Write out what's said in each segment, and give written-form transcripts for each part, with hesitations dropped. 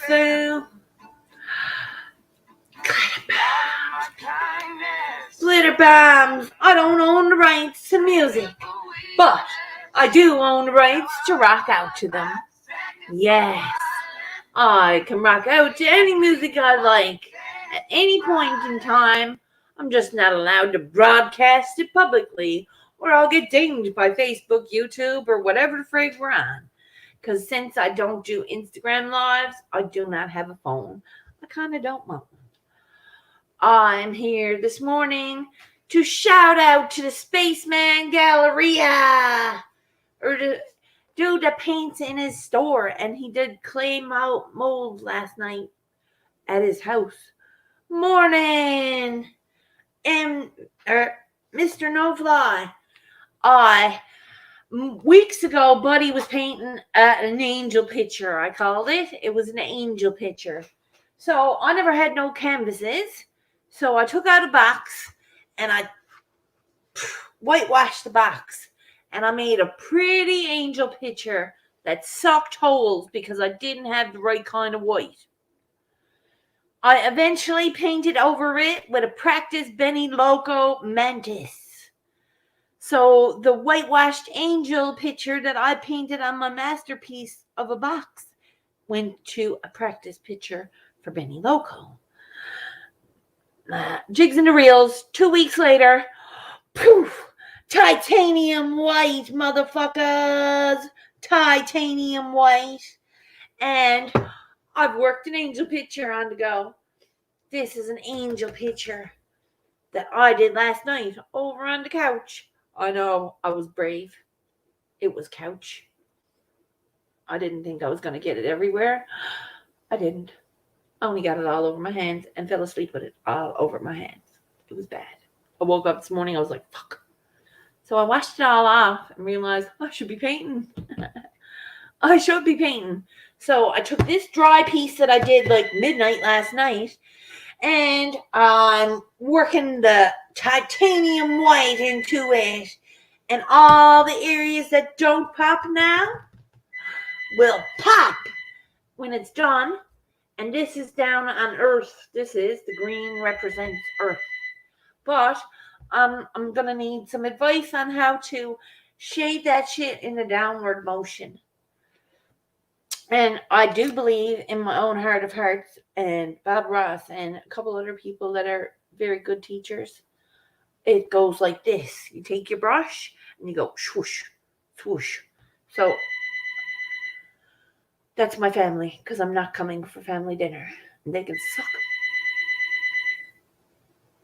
So, glitter bombs. I don't own the rights to music, but I do own the rights to rock out to them. Yes, I can rock out to any music I like at any point in time. I'm just not allowed to broadcast it publicly, or I'll get dinged by Facebook, YouTube, or whatever the frig we're on. Because since I don't do Instagram lives, I do not have a phone. I kind of don't want one. I'm here this morning to shout out to the Spaceman Galleria, or to do the paints in his store, and he did clay mold last night at his house. Morning, and Mr. No Fly. Weeks ago, Buddy was painting an angel picture. I called it. It was an angel picture. So I never had no canvases. So I took out a box and I whitewashed the box. And I made a pretty angel picture that sucked holes because I didn't have the right kind of white. I eventually painted over it with a practice Benny Loco Mantis. So the whitewashed angel picture that I painted on my masterpiece of a box went to a practice picture for Benny Loco. Jigs and the reels. 2 weeks later, poof, titanium white, motherfuckers. Titanium white. And I've worked an angel picture on the go. This is an angel picture that I did last night over on the couch. I know, I was brave. It was couch. I didn't think I was going to get it everywhere. I didn't. I only got it all over my hands and fell asleep with it all over my hands. It was bad. I woke up this morning, I was like, fuck. So I washed it all off and realized I should be painting. I should be painting. So I took this dry piece that I did like midnight last night, and I'm working the titanium white into it. And all the areas that don't pop now will pop when it's done. And this is down on Earth. This is the green represents Earth. But I'm going to need some advice on how to shade that shit in a downward motion. And I do believe in my own heart of hearts and Bob Ross and a couple other people that are very good teachers. It goes like this. You take your brush and you go swoosh, swoosh. So that's my family, because I'm not coming for family dinner. They can suck.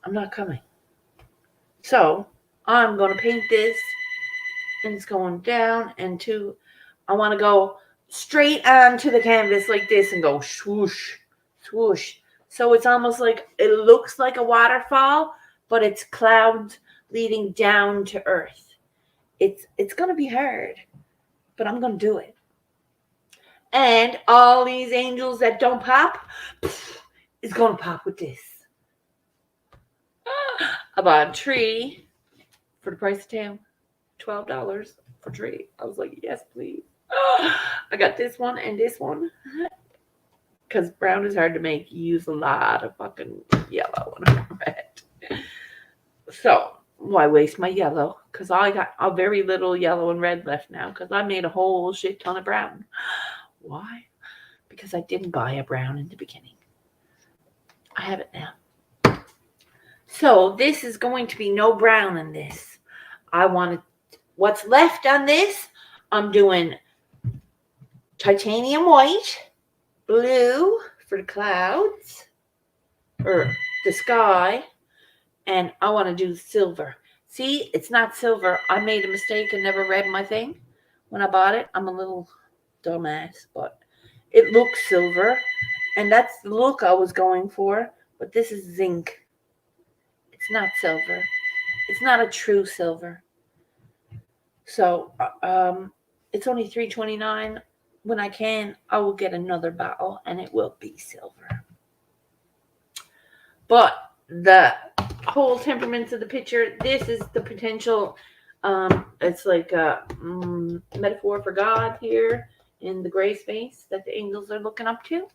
I'm not coming. So I'm going to paint this, and it's going down and I want to go straight onto the canvas like this and go swoosh, swoosh. So it's almost like, it looks like a waterfall, but it's clouds leading down to earth. It's going to be hard, but I'm going to do it. And all these angels that don't pop is going to pop with this. I bought a tree for the price of $12 for a tree. I was like, yes, please. I got this one and this one. Because brown is hard to make. You use a lot of fucking yellow and red. So, why waste my yellow? Because I got a very little yellow and red left now. Because I made a whole shit ton of brown. Why? Because I didn't buy a brown in the beginning. I have it now. So, this is going to be no brown in this. What's left on this, I'm doing titanium white, blue for the clouds, or the sky, and I want to do silver. See, it's not silver. I made a mistake and never read my thing when I bought it. I'm a little dumbass, but it looks silver, and that's the look I was going for, but this is zinc. It's not silver. It's not a true silver. So, it's only $3.29. When I can, I will get another bottle, and it will be silver. But the whole temperaments of the picture, this is the potential. It's like a metaphor for God here. in the gray space that the angels are looking up to.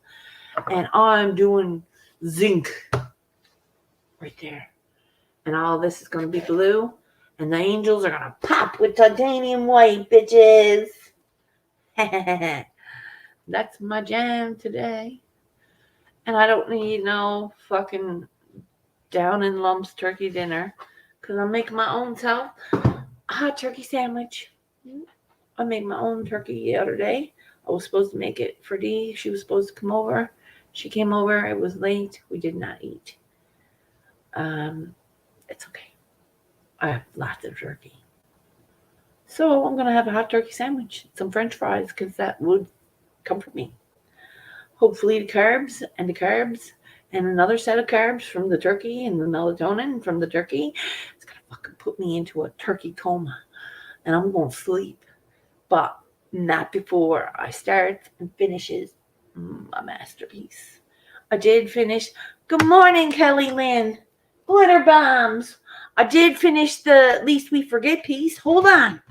And I'm doing zinc right there. And all this is going to be blue. And the angels are going to pop with titanium white, bitches. That's my jam today. And I don't need no fucking down in lumps turkey dinner. Because I'm making my own self a hot turkey sandwich. I made my own turkey the other day. I was supposed to make it for Dee. She was supposed to come over. She came over. It was late. We did not eat. It's okay. I have lots of turkey. So I'm going to have a hot turkey sandwich. Some french fries because that would comfort me. Hopefully the carbs and another set of carbs from the turkey and the melatonin from the turkey. It's going to fucking put me into a turkey coma. And I'm going to sleep. But not before I start and finishes my masterpiece. I did finish. Good morning, Kelly Lynn. Glitter bombs. I did finish the Least We Forget piece. Hold on.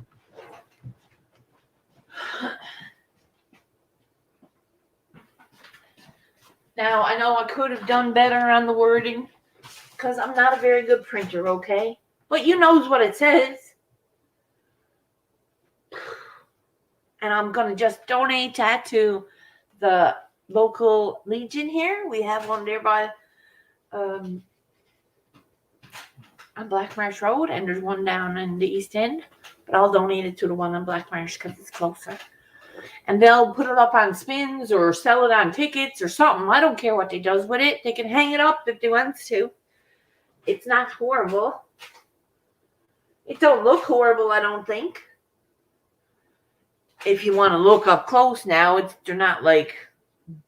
Now, I know I could have done better on the wording because I'm not a very good printer, okay? But you knows what it says. And I'm going to just donate that to the local Legion here. We have one there by on Black Marsh Road, and there's one down in the East End. But I'll donate it to the one on Black Marsh because it's closer. And they'll put it up on spins or sell it on tickets or something. I don't care what they does with it. They can hang it up if they want to. It's not horrible. It don't look horrible, I don't think. If you want to look up close now, they're not like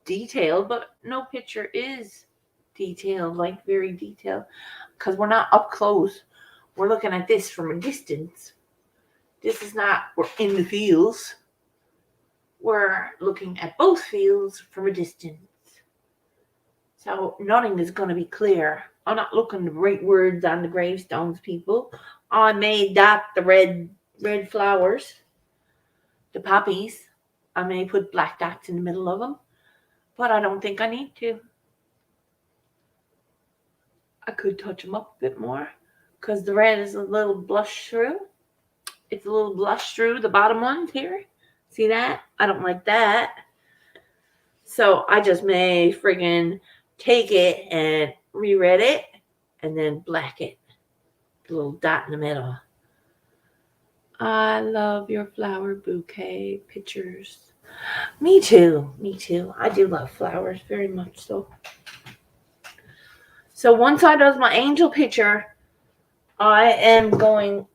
detailed, but no picture is detailed, like very detailed. Because we're not up close. We're looking at this from a distance. This is not, we're in the fields. We're looking at both fields from a distance. So nothing is going to be clear. I'm not looking to write words on the gravestones, people. I may dot the red flowers, the poppies. I may put black dots in the middle of them, but I don't think I need to. I could touch them up a bit more because the red is a little blush through. It's a little blush through the bottom ones here. See that? I don't like that. So I just may friggin' take it and reread it and then black it. The little dot in the middle. I love your flower bouquet pictures. Me too. I do love flowers very much so. So once I does my angel picture, I am going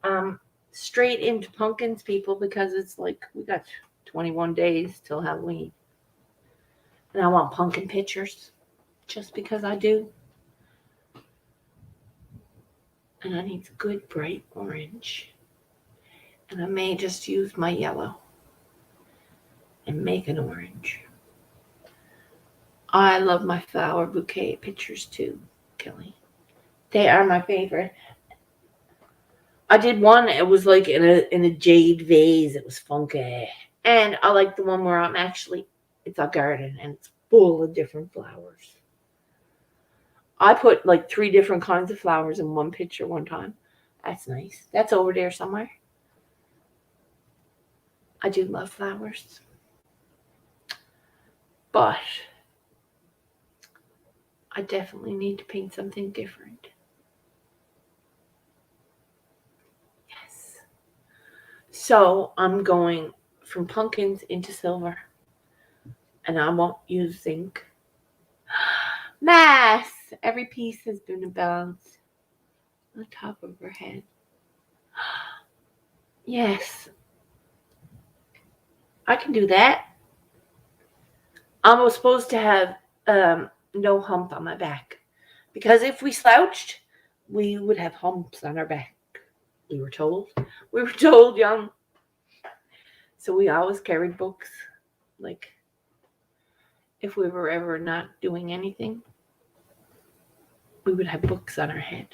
straight into pumpkins, people, because it's like we got 21 days till Halloween. And I want pumpkin pictures just because I do. And I need a good bright orange. And I may just use my yellow and make an orange. I love my flower bouquet pictures too, Kelly. They are my favorite. I did one, it was like in a jade vase. It was funky. And I like the one where it's a garden and it's full of different flowers. I put like 3 different kinds of flowers in one picture one time. That's nice. That's over there somewhere. I do love flowers. But I definitely need to paint something different. Yes. So I'm going from pumpkins into silver. And I won't use zinc. Mass! Every piece has been balanced on the top of her head. Yes. I can do that. I'm supposed to have no hump on my back. Because if we slouched, we would have humps on our back. We were told. We were told young. So we always carried books. Like, if we were ever not doing anything, we would have books on our head.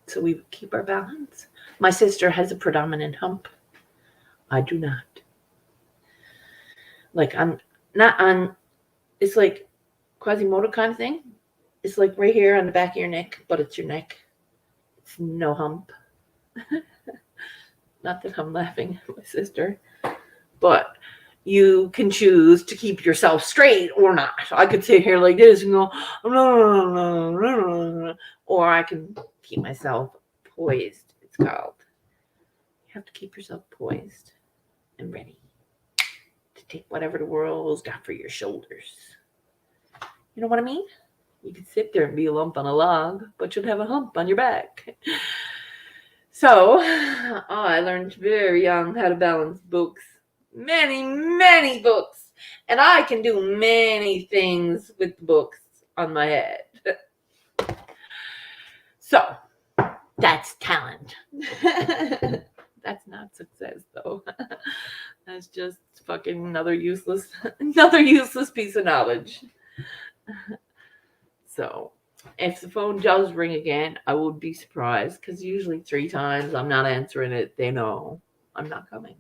So we would keep our balance. My sister has a predominant hump. I do not. Like I'm not on, it's like Quasimodo kind of thing. It's like right here on the back of your neck, but it's your neck. It's no hump. Not that I'm laughing at my sister, but you can choose to keep yourself straight or not. I could sit here like this and go, or I can keep myself poised. It's called. You have to keep yourself poised and ready to take whatever the world's got for your shoulders. You know what I mean? You could sit there and be a lump on a log, but you'd have a hump on your back. So, I learned very young how to balance books. Many, many books. And I can do many things with the books on my head. So, that's talent. That's not success, though. That's just fucking another useless piece of knowledge. So, if the phone does ring again, I would be surprised because usually 3 times I'm not answering it. They know I'm not coming.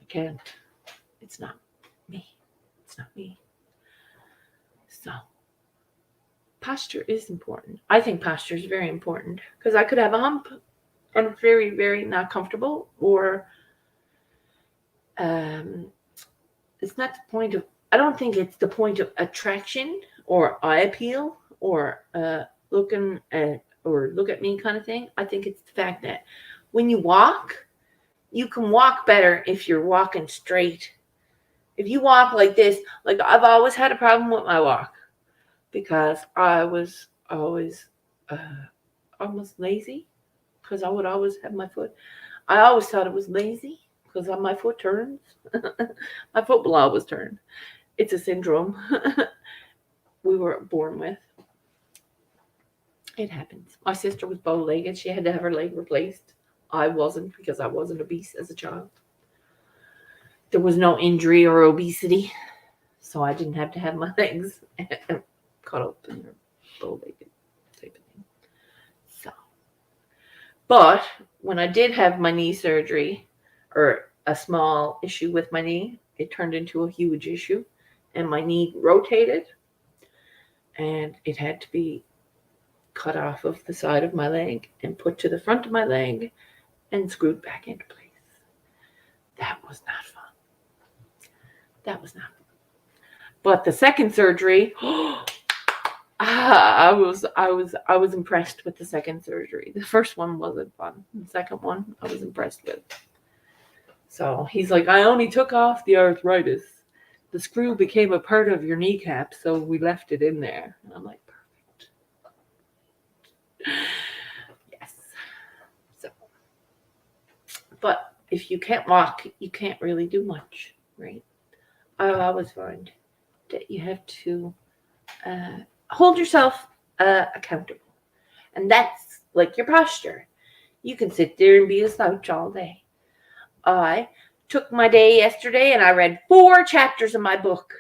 I can't. It's not me. It's not me. So, posture is important. I think posture is very important because I could have a hump and very, very not comfortable, or it's not the point of, I don't think it's the point of attraction or eye appeal or looking at or look at me kind of thing. I think it's the fact that when you walk, you can walk better if you're walking straight. If you walk like this, like I've always had a problem with my walk because I was always almost lazy because I would always have my foot. I always thought it was lazy because my foot turns. My foot will always turn. It's a syndrome we were born with. It happens. My sister was bow-legged. She had to have her leg replaced. I wasn't because I wasn't obese as a child. There was no injury or obesity, so I didn't have to have my legs cut up and bow-legged type of thing. So, but when I did have my knee surgery, or a small issue with my knee, it turned into a huge issue, and my knee rotated, and it had to be cut off of the side of my leg and put to the front of my leg and screwed back into place. That was not fun. That was not fun. But the second surgery, I was impressed with the second surgery. The first one wasn't fun. The second one I was impressed with. So he's like, I only took off the arthritis. The screw became a part of your kneecap, so we left it in there. And I'm like, perfect. Yes. So, but if you can't walk, you can't really do much, right? I always find that you have to hold yourself accountable. And that's like your posture. You can sit there and be a slouch all day. I took my day yesterday and I read 4 chapters of my book.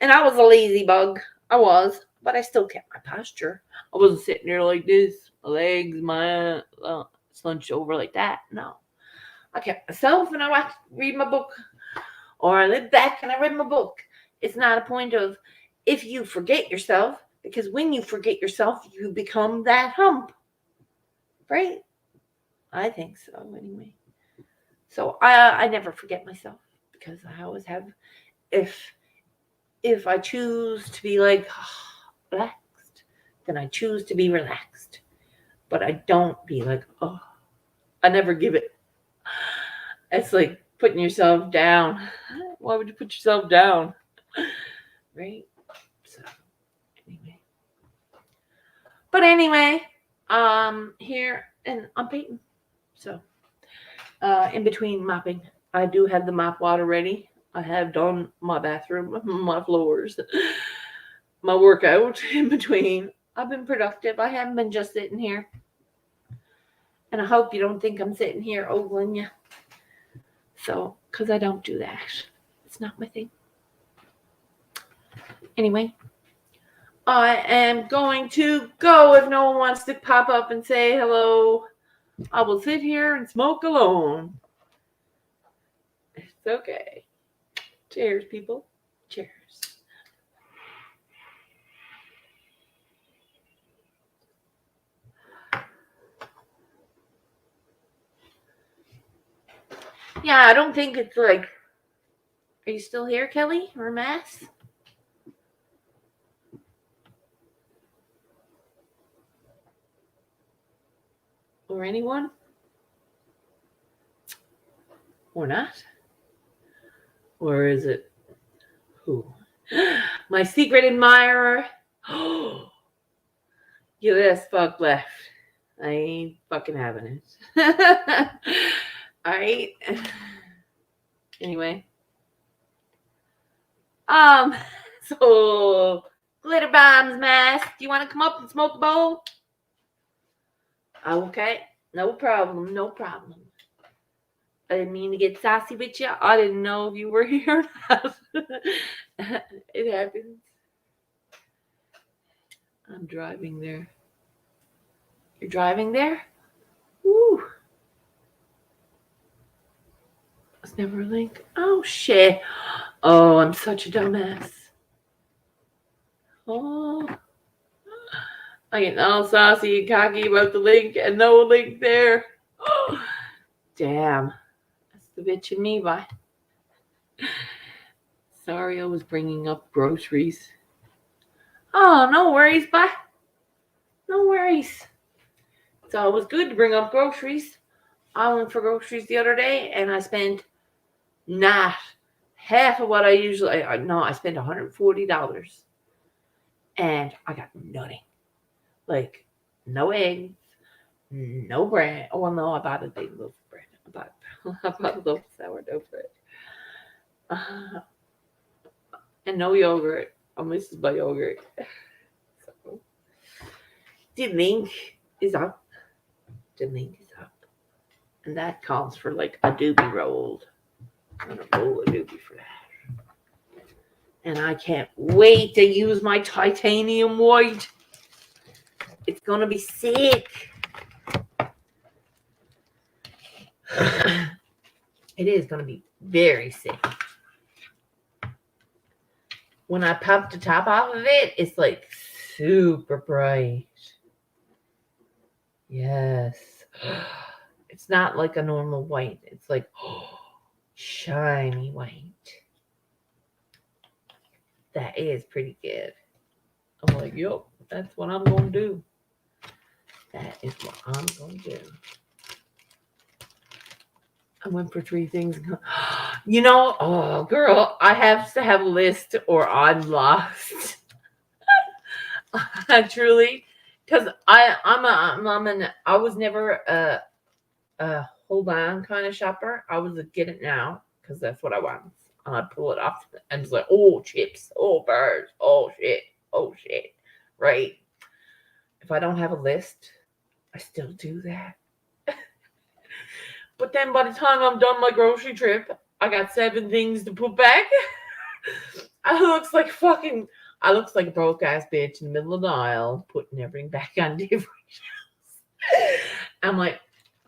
And I was a lazy bug. I was. But I still kept my posture. I wasn't sitting there like this. My legs, my slunched over like that. No. I kept myself and I read my book. Or I lived back and I read my book. It's not a point of if you forget yourself. Because when you forget yourself, you become that hump. Right? I think so, anyway. So I never forget myself because I always have, if I choose to be like relaxed, then I choose to be relaxed. But I don't be like, oh, I never give it. It's like putting yourself down. Why would you put yourself down? Right? So, anyway. But anyway, here, and I'm painting. So, in between mopping, I do have the mop water ready. I have done my bathroom, my floors, my workout in between. I've been productive. I haven't been just sitting here. And I hope you don't think I'm sitting here ogling you. So, because I don't do that. It's not my thing. Anyway, I am going to go if no one wants to pop up and say hello. I will sit here and smoke alone. It's okay. Cheers, people. Cheers. Yeah, I don't think it's like. Are you still here, Kelly? Or Mass? Or anyone? Or not? Or is it who? My secret admirer. You as fuck left. I ain't fucking having it. Alright. Anyway. So glitter bombs, Mass. Do you want to come up and smoke a bowl? Okay. No problem. No problem. I didn't mean to get sassy with you. I didn't know if you were here or not. It happens. I'm driving there. You're driving there? Woo. It's never a link. Oh, shit. Oh, I'm such a dumbass. Oh. I get all saucy and cocky about the link and no link there. Oh, damn. That's the bitch in me, bye. Sorry I was bringing up groceries. Oh, no worries, bye. No worries. It's always good to bring up groceries. I went for groceries the other day and I spent not half of what I usually. I spent $140 and I got nothing. Like no eggs, no bread. Oh well, no, I bought a big loaf of bread. I bought a loaf of sourdough bread, and no yogurt. I miss my yogurt. So the link is up. The link is up, and that calls for like a doobie roll. I'm gonna roll a doobie for that. And I can't wait to use my titanium white. It's gonna be sick. It is gonna be very sick. When I pop the top off of it, it's like super bright. Yes. It's not like a normal white. It's like shiny white. That is pretty good. I'm like, yup, that's what I'm going to do. That is what I'm going to do. I went for 3 things. You know, oh, girl, I have to have a list or I'm lost. Truly. Because I was never a hold on kind of shopper. I was a get it now because that's what I want. And I pull it off and it's like, oh, chips, oh, birds, oh, shit, right? If I don't have a list, I still do that. But then by the time I'm done my grocery trip, I got 7 things to put back. I looks like a broke ass bitch in the middle of the aisle, putting everything back on different shelves. I'm like,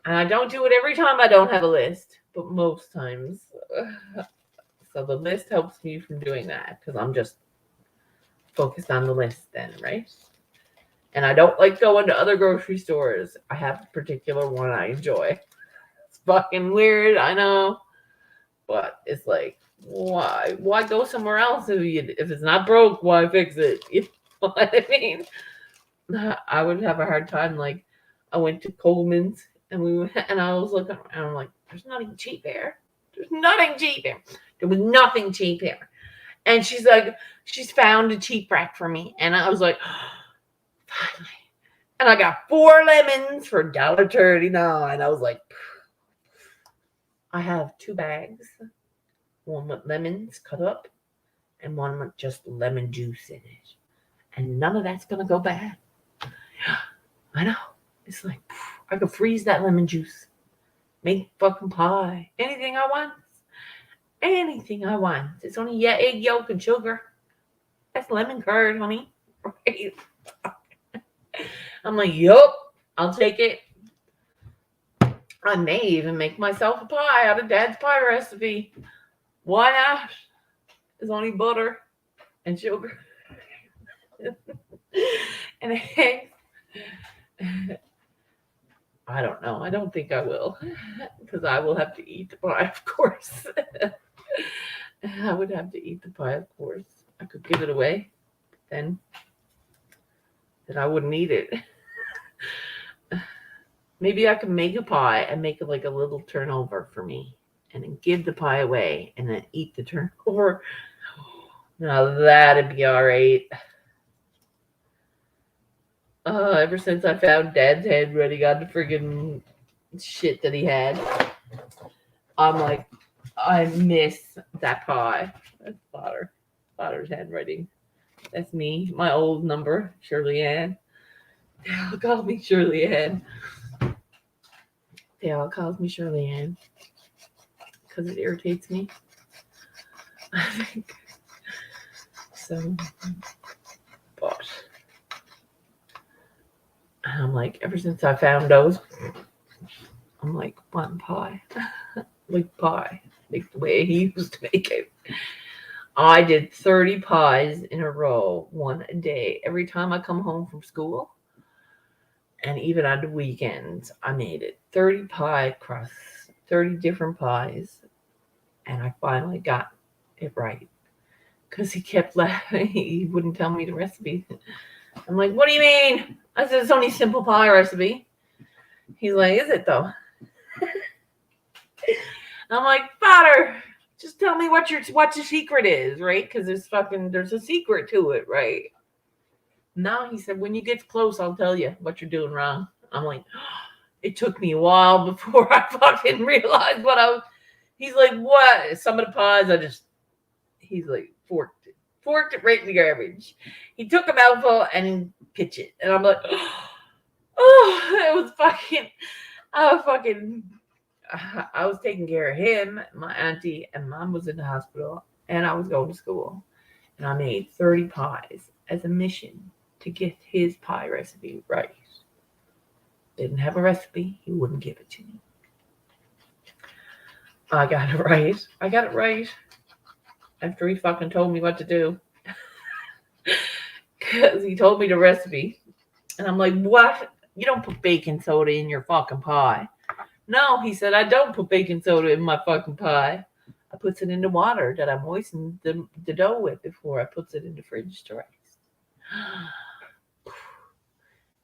and I don't do it every time I don't have a list, but most times. So the list helps me from doing that because I'm just focused on the list then, right? And I don't like going to other grocery stores. I have a particular one I enjoy. It's fucking weird, I know. But it's like, why? Why go somewhere else if it's not broke? Why fix it? You know what I mean? I would have a hard time. Like, I went to Coleman's and I was looking and I'm like, there's nothing cheap here. There's nothing cheap here. There was nothing cheap here. And she's like, she's found a cheap rack for me. And I was like, finally. And I got 4 lemons for $1.39. I was like, I have 2 bags. One with lemons cut up and one with just lemon juice in it. And none of that's going to go bad. I know. It's like, I could freeze that lemon juice. Make fucking pie. Anything I want. Anything I want. It's only egg yolk and sugar. That's lemon curd, honey. Right? I'm like, yup, I'll take it. I may even make myself a pie out of Dad's pie recipe. Why not? It's only butter and sugar and eggs. I don't know. I don't think I will, because I will have to eat the pie, of course. I would have to eat the pie, of course. I could give it away, then I wouldn't eat it. Maybe I could make a pie and make it like a little turnover for me, and then give the pie away, and then eat the turnover. Now that'd be all right. Ever since I found Dad's handwriting on the friggin' shit that he had, I'm like, I miss that pie. That's Father's handwriting. That's me. My old number, Shirley Ann. They all call me Shirley Ann. They all calls me Shirley Ann because it irritates me. I think so. But I'm like, ever since I found those, I'm like, one pie, like pie, like the way he used to make it. I did 30 pies in a row, one a day. Every time I come home from school, and even on the weekends, I made it. 30 pie crusts, 30 different pies, and I finally got it right. Because he kept laughing. He wouldn't tell me the recipe. I'm like, what do you mean? I said, it's only simple pie recipe. He's like, is it though? I'm like, Father, just tell me what your secret is, right? Because there's a secret to it, right? No, he said, when you get close, I'll tell you what you're doing wrong. I'm like, it took me a while before I fucking realized what I was. He's like, what? Some of the pies, he's like, forked it right in the garbage. He took a mouthful and pitched it. And I'm like, oh, it was fucking, I was taking care of him, my auntie, and mom was in the hospital, and I was going to school. And I made 30 pies as a mission to get his pie recipe right. Didn't have a recipe, he wouldn't give it to me. I got it right. I got it right after he fucking told me what to do. Because he told me the recipe. And I'm like, what? You don't put baking soda in your fucking pie. No, he said, I don't put baking soda in my fucking pie. I puts it in the water that I moisten the dough with before I puts it in the fridge to rest.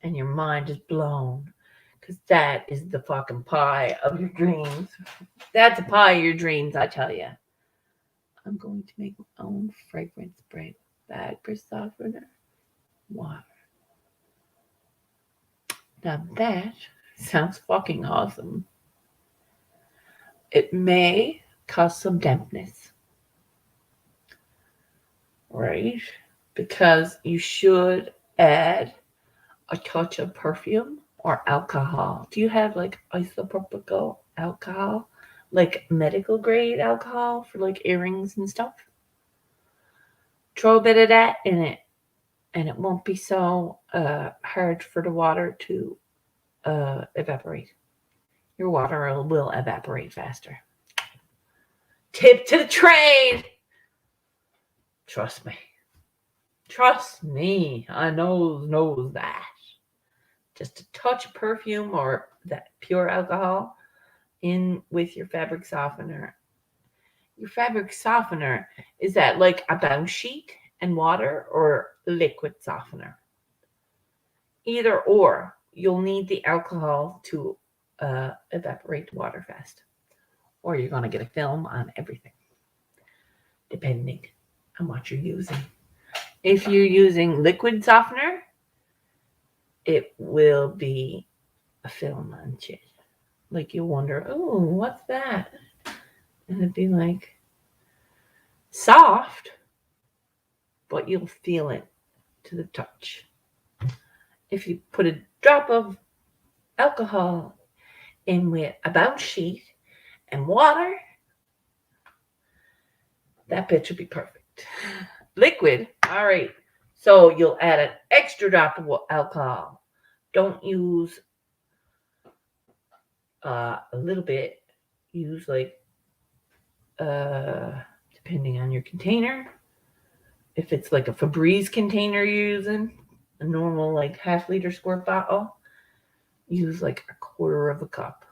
And your mind is blown. Because that is the fucking pie of your dreams. That's a pie of your dreams, I tell you. I'm going to make my own fragrance spray. Bag for softener. Water. Now that sounds fucking awesome. It may cause some dampness, right? Because you should add a touch of perfume or alcohol. Do you have like isopropyl alcohol? Like medical grade alcohol for like earrings and stuff? Throw a bit of that in it, and it won't be so hard for the water to evaporate. Your water will evaporate faster. Tip to the trade. Trust me. Trust me. I knows that. Just a touch of perfume or that pure alcohol in with your fabric softener. Your fabric softener, is that like a bounce sheet and water or liquid softener? Either or. You'll need the alcohol to evaporate the water fast. Or you're going to get a film on everything, depending on what you're using. If you're using liquid softener, it will be a film on shit. Like you wonder, oh, what's that? And it'd be like soft, but you'll feel it to the touch. If you put a drop of alcohol in with a bounce sheet and water, that bitch will be perfect. Liquid, all right. So you'll add an extra drop of alcohol. Don't use a little bit. Use like depending on your container. If it's like a Febreze container you're using, a normal like half-liter squirt bottle, use like a quarter of a cup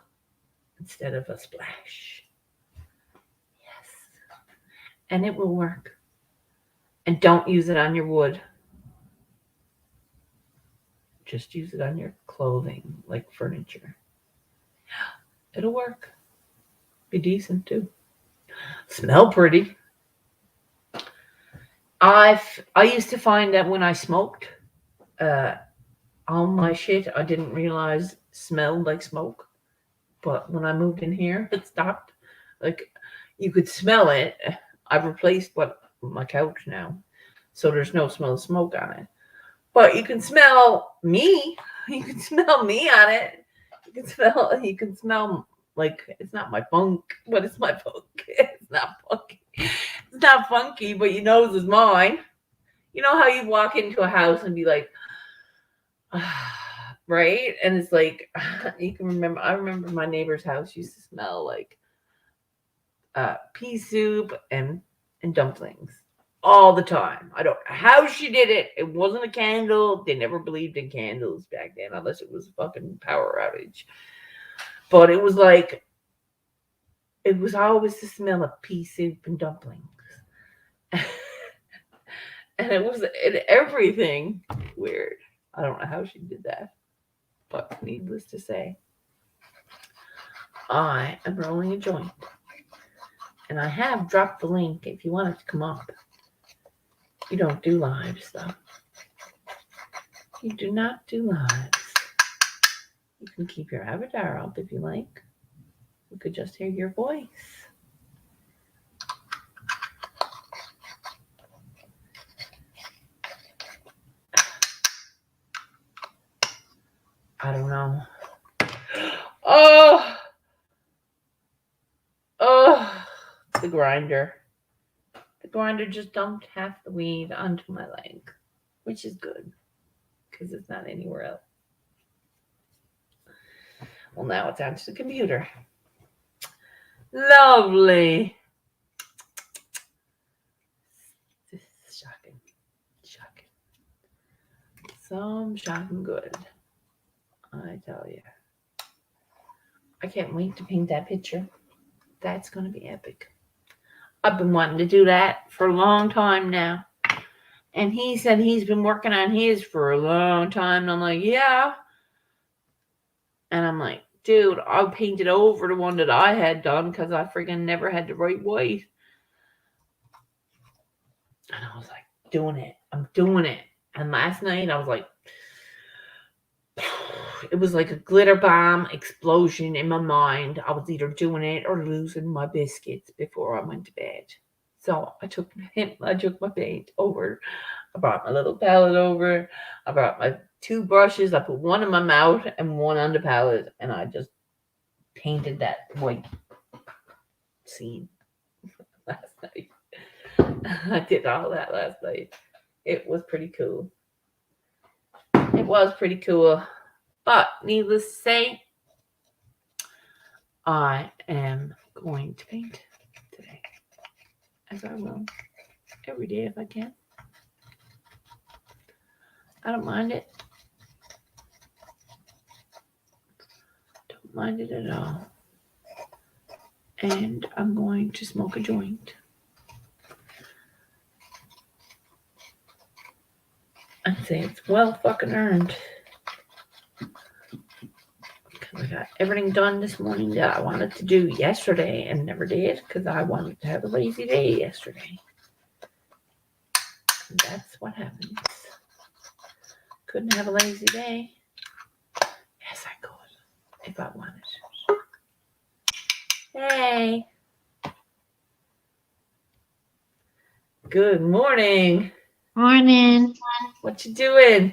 instead of a splash. Yes. And it will work. And don't use it on your wood. Just use it on your clothing, like furniture. It'll work. Be decent too. Smell pretty. I used to find that when I smoked, all my shit I didn't realize smelled like smoke. But when I moved in here, it stopped. Like you could smell it. I've replaced my couch now, so there's no smell of smoke on it. But you can smell me. You can smell me on it. You can smell like it's not my funk, but it's my funk. It's not funky. It's not funky, but your nose is mine. You know how you walk into a house and be like, right? And it's like you can remember. I remember my neighbor's house used to smell like pea soup and dumplings all the time. I don't know how she did it. It wasn't a candle. They never believed in candles back then, unless it was a fucking power outage. But it was like it was always the smell of pea soup and dumplings. And it was in everything. Weird. I don't know how she did that. But needless to say, I am rolling a joint. And I have dropped the link if you want it to come up. You don't do lives, though. You do not do lives. You can keep your avatar up if you like. We could just hear your voice. I don't know. Oh, the grinder. The grinder just dumped half the weed onto my leg, which is good because it's not anywhere else. Well, now it's onto the computer. Lovely. This is shocking. Shocking. Some shocking good. I tell you. I can't wait to paint that picture. That's going to be epic. I've been wanting to do that for a long time now. And he said he's been working on his for a long time. And I'm like, yeah. And I'm like, dude, I'll paint it over the one that I had done because I freaking never had the right white. And I was like, doing it. I'm doing it. And last night I was like, it was like a glitter bomb explosion in my mind. I was either doing it or losing my biscuits before I went to bed. So I took my paint over. I brought my little palette over. I brought my 2 brushes. I put one in my mouth and one on the palette, and I just painted that white scene last night. I did all that last night. It was pretty cool. It was pretty cool. But needless to say, I am going to paint today, as I will every day if I can. I don't mind it. Don't mind it at all. And I'm going to smoke a joint. I'd say it's well fucking earned. Because I got everything done this morning that I wanted to do yesterday and never did because I wanted to have a lazy day yesterday. And that's what happens. Couldn't have a lazy day. Yes, I could if I wanted. Hey. Good morning. Morning. What you doing?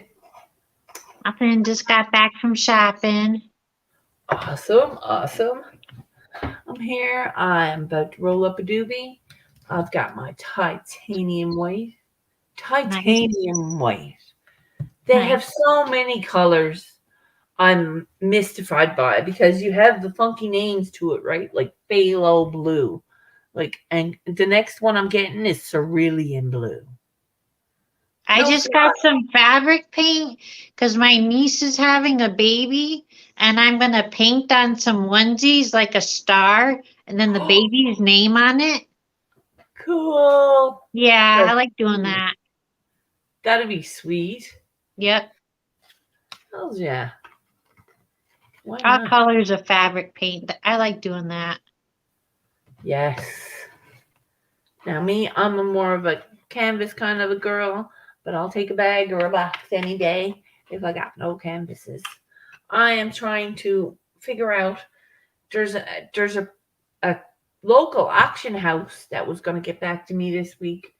Nothing, just got back from shopping. Awesome. I'm here. I'm about to roll up a doobie. I've got my titanium white. White. They have so many colors. I'm mystified by it because you have the funky names to it, right? Like phthalo blue. Like, and the next one I'm getting is cerulean blue. I No just fly. got some fabric paint because my niece is having a baby, and I'm gonna paint on some onesies like a star, and then the baby's name on it. Cool. Yeah, I That's like doing cute. that. That'd be sweet. Yep, Hells yeah. Why all not? colors of fabric paint. I like doing that. Yes. Now me, I'm a more of a canvas kind of a girl, but I'll take a bag or a box any day if I got no canvases. I am trying to figure out. There's a local auction house that was going to get back to me this week,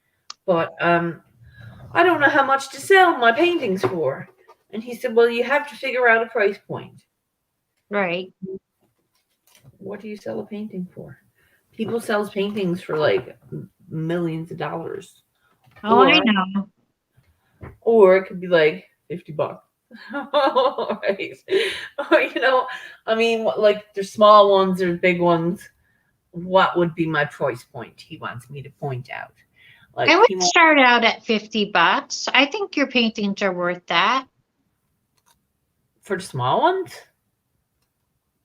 but I don't know how much to sell my paintings for. And he said, "Well, you have to figure out a price point. Right. What do you sell a painting for? People sells paintings for like millions of dollars, Oh, I or know. it could be like $50." Right. Or, I mean, like there's small ones, there's big ones. What would be my price point? He wants me to point out. Like I he would wants start out at $50. I think your paintings are worth that. for the small ones.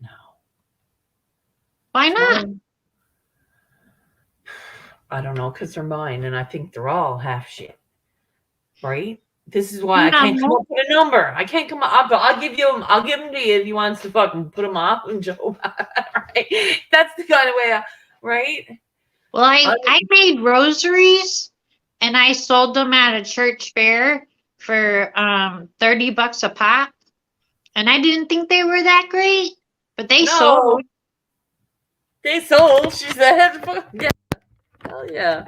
No, Why small not? ones. I don't know, because they're mine, and I think they're all half shit. Right? This is why I can't come No. up with a number. I can't come up. I'll give you them. I'll give them to you if you want to fucking put them off and Joe. Right? That's the kind of way. Right? Well, I I made rosaries and I sold them at a church fair for $30 a pop. And I didn't think they were that great, but they no. sold. They sold. She said, "Yeah, hell yeah,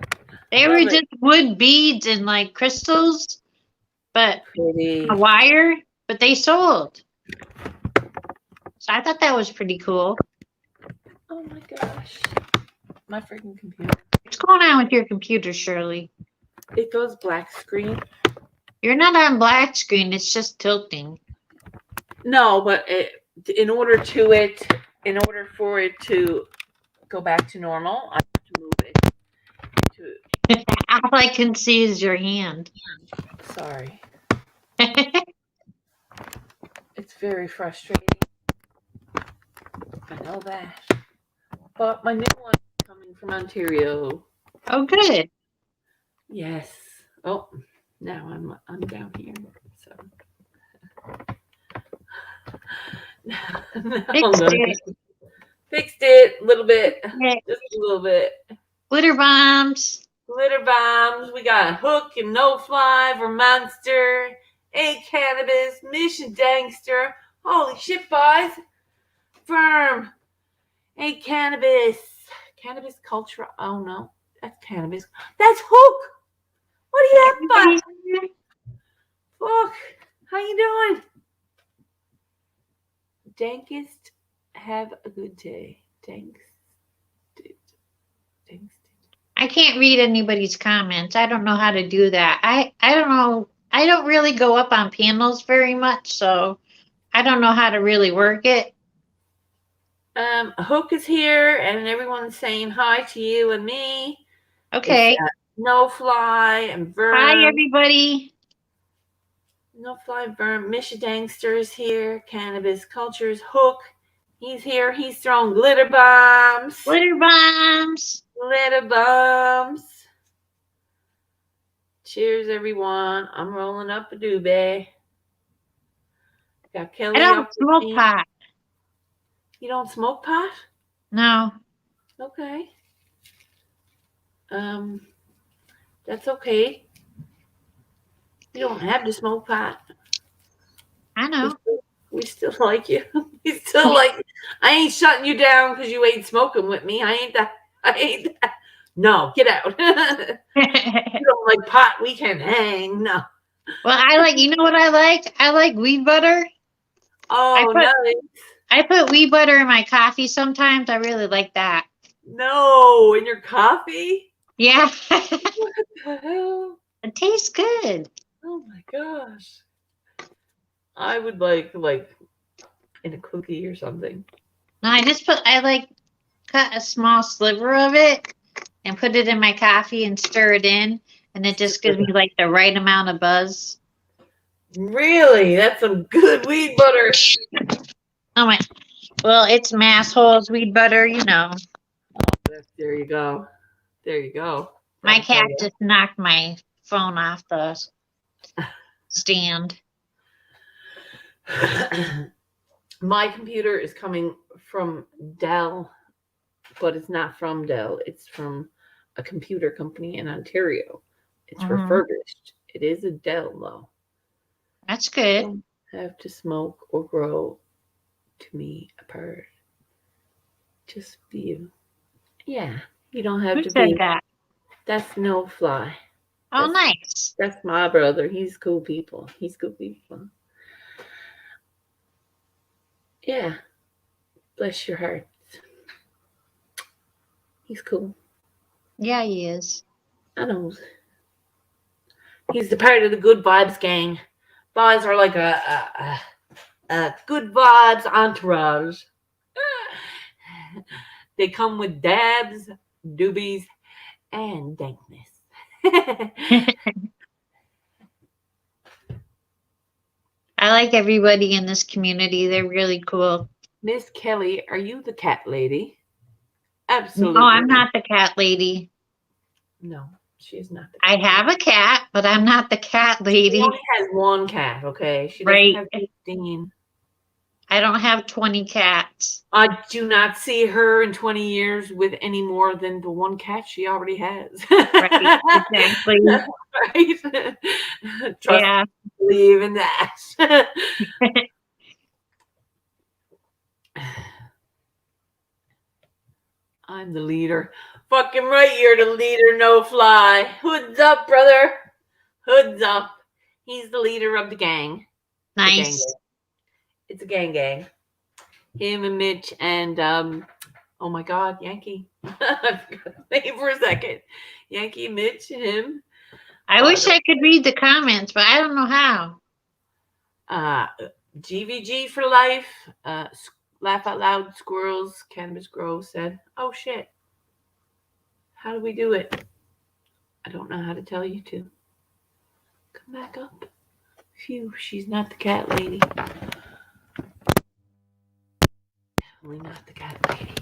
They were love it." just wood beads and like crystals, but Pretty. a wire, but they sold. So I thought that was pretty cool. Oh my gosh, my freaking computer. What's going on with your computer, Shirley? It goes black screen. You're not on black screen, it's just tilting. No, but in order for it to go back to normal, I have to move it to. All I can see is your hand. Sorry, it's very frustrating. I know that, but my new one is coming from Ontario. Oh, good. Yes. Oh, now I'm down here. So. Fixed it. Fixed it a little bit, Yeah. just a little bit. Glitter bombs. Glitter bombs. We got Hook and No Fly, Vermonster, A Cannabis, Mission Dangster. Holy shit, boys! Firm. A Cannabis. Cannabis Culture. Oh no, that's Cannabis. That's Hook. What do you have, Everybody's bud? here. Hook. How you doing? Dankest. Have a good day. Thanks. Thanks. I can't read anybody's comments. I don't know how to do that. I don't know. I don't really go up on panels very much, so I don't know how to really work it. Hook is here, and everyone's saying hi to you and me. Okay. It's, No Fly and Verm. Hi, everybody. No Fly, Verm. Michidangster is here. Cannabis Cultures. Hook. He's here. He's throwing glitter bombs. Glitter bombs. Glitter bombs. Cheers, everyone. I'm rolling up a doobie. Got Kelly I don't up with smoke me. pot. You don't smoke pot? No. Okay. That's okay. You don't have to smoke pot. I know. We still like you. We still like you. I ain't shutting you down because you ain't smoking with me. I ain't that. No, get out. You don't like pot. We can hang. No. Well, you know what I like? I like weed butter. Oh, nice. I put weed butter in my coffee sometimes. I really like that. No, in your coffee? Yeah. What the hell? It tastes good. Oh my gosh. I would like in a cookie or something. No, I cut a small sliver of it and put it in my coffee and stir it in, and it just gives me like the right amount of buzz. Really? That's some good weed butter. Oh my! Well, it's Massholes weed butter, you know. There you go. There you go. My That'll tell cat ya. just knocked my phone off the stand. My computer is coming from Dell, but it's not from Dell. It's from a computer company in Ontario. It's Mhm. refurbished. It is a Dell, though. That's good. Don't have to smoke or grow to me apart. Just be you. Yeah, you don't have Who to said be. that? That's no fly. Oh, That's- nice. That's my brother. He's cool people. He's cool people. Yeah. Bless your heart. He's cool. Yeah, he is. I know. He's the part of the good vibes gang. Boys are like a good vibes entourage. They come with dabs, doobies, and dankness. I like everybody in this community. They're really cool. Miss Kelly, are you the cat lady? Absolutely. No, I'm not the cat lady. No, she is not the I cat have a cat, but I'm not the cat lady. She lady. only has one cat, okay? She doesn't Right. have 15. I don't have 20 cats. I do not see her in 20 years with any more than the one cat she already has. Right, exactly. Right? Trust Yeah. believe in that. I'm the leader. Fucking right, you're the leader, no fly. Hoods up, brother. Hoods up. He's the leader of the gang. The gang Nice. gang. It's a gang. Him and Mitch and oh my God, Yankee. I forgot his name for a second. Yankee, Mitch, him. I wish I could read the comments, but I don't know how. GVG for life. Laugh Out Loud Squirrels. Cannabis Grow said, "Oh shit, how do we do it? I don't know how to tell you to. Come back up. Phew, she's not the cat lady. Definitely not the cat lady.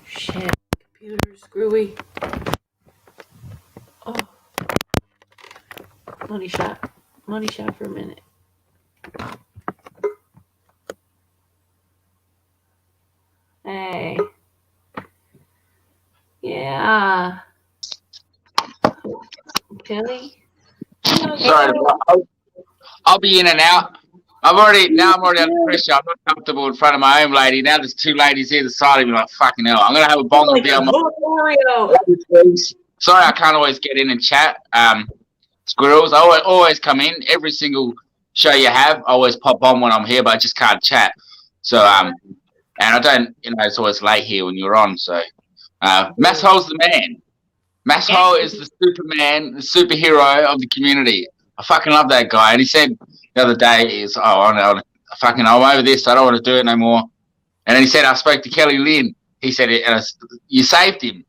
Shit, computer screwy. Oh, money shot for a minute." Hey. Yeah. Kelly? Sorry, I'll be in and out. I'm already under pressure. I'm not comfortable in front of my own lady. Now there's two ladies either side of me. Like fucking hell. I'm gonna have a bong Oh, and be on my. Oreo. Sorry, I can't always get in and chat. Squirrels, I always come in. Every single show you have, I always pop on when I'm here, but I just can't chat. So and I don't, it's always late here when you're on. So Masshole's the man. Masshole is the Superman, the superhero of the community. I fucking love that guy. And he said the other day, I'm over this. I don't want to do it no more. And then he said, I spoke to Kelly Lynn. He said, you saved him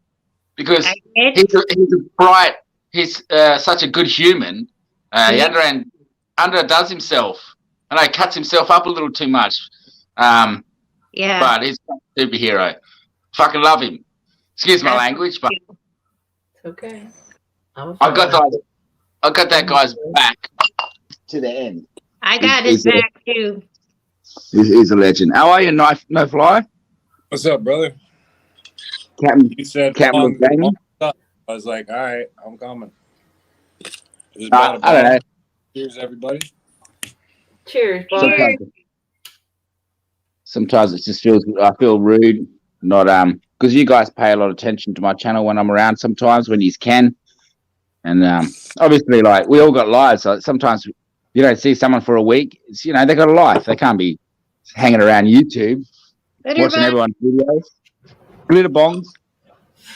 because he's a bright, he's such a good human. He underdoes himself. I know, cuts himself up a little too much. Yeah. But he's a superhero. Fucking love him. Excuse my language, but It's okay. I got that guy's back to the end. I got his back too. He's a legend. How are you, No Fly? What's up, brother? Captain, You said Captain long stuff. I was like, all right, I'm coming. I don't know. Cheers, everybody. Cheers, bud. Sometimes it just I feel rude, not because you guys pay a lot of attention to my channel when I'm around. Sometimes when you can, and obviously, like we all got lives. So sometimes you don't see someone for a week. It's, they got a life. They can't be hanging around YouTube watching everyone's videos. Glitter bongs.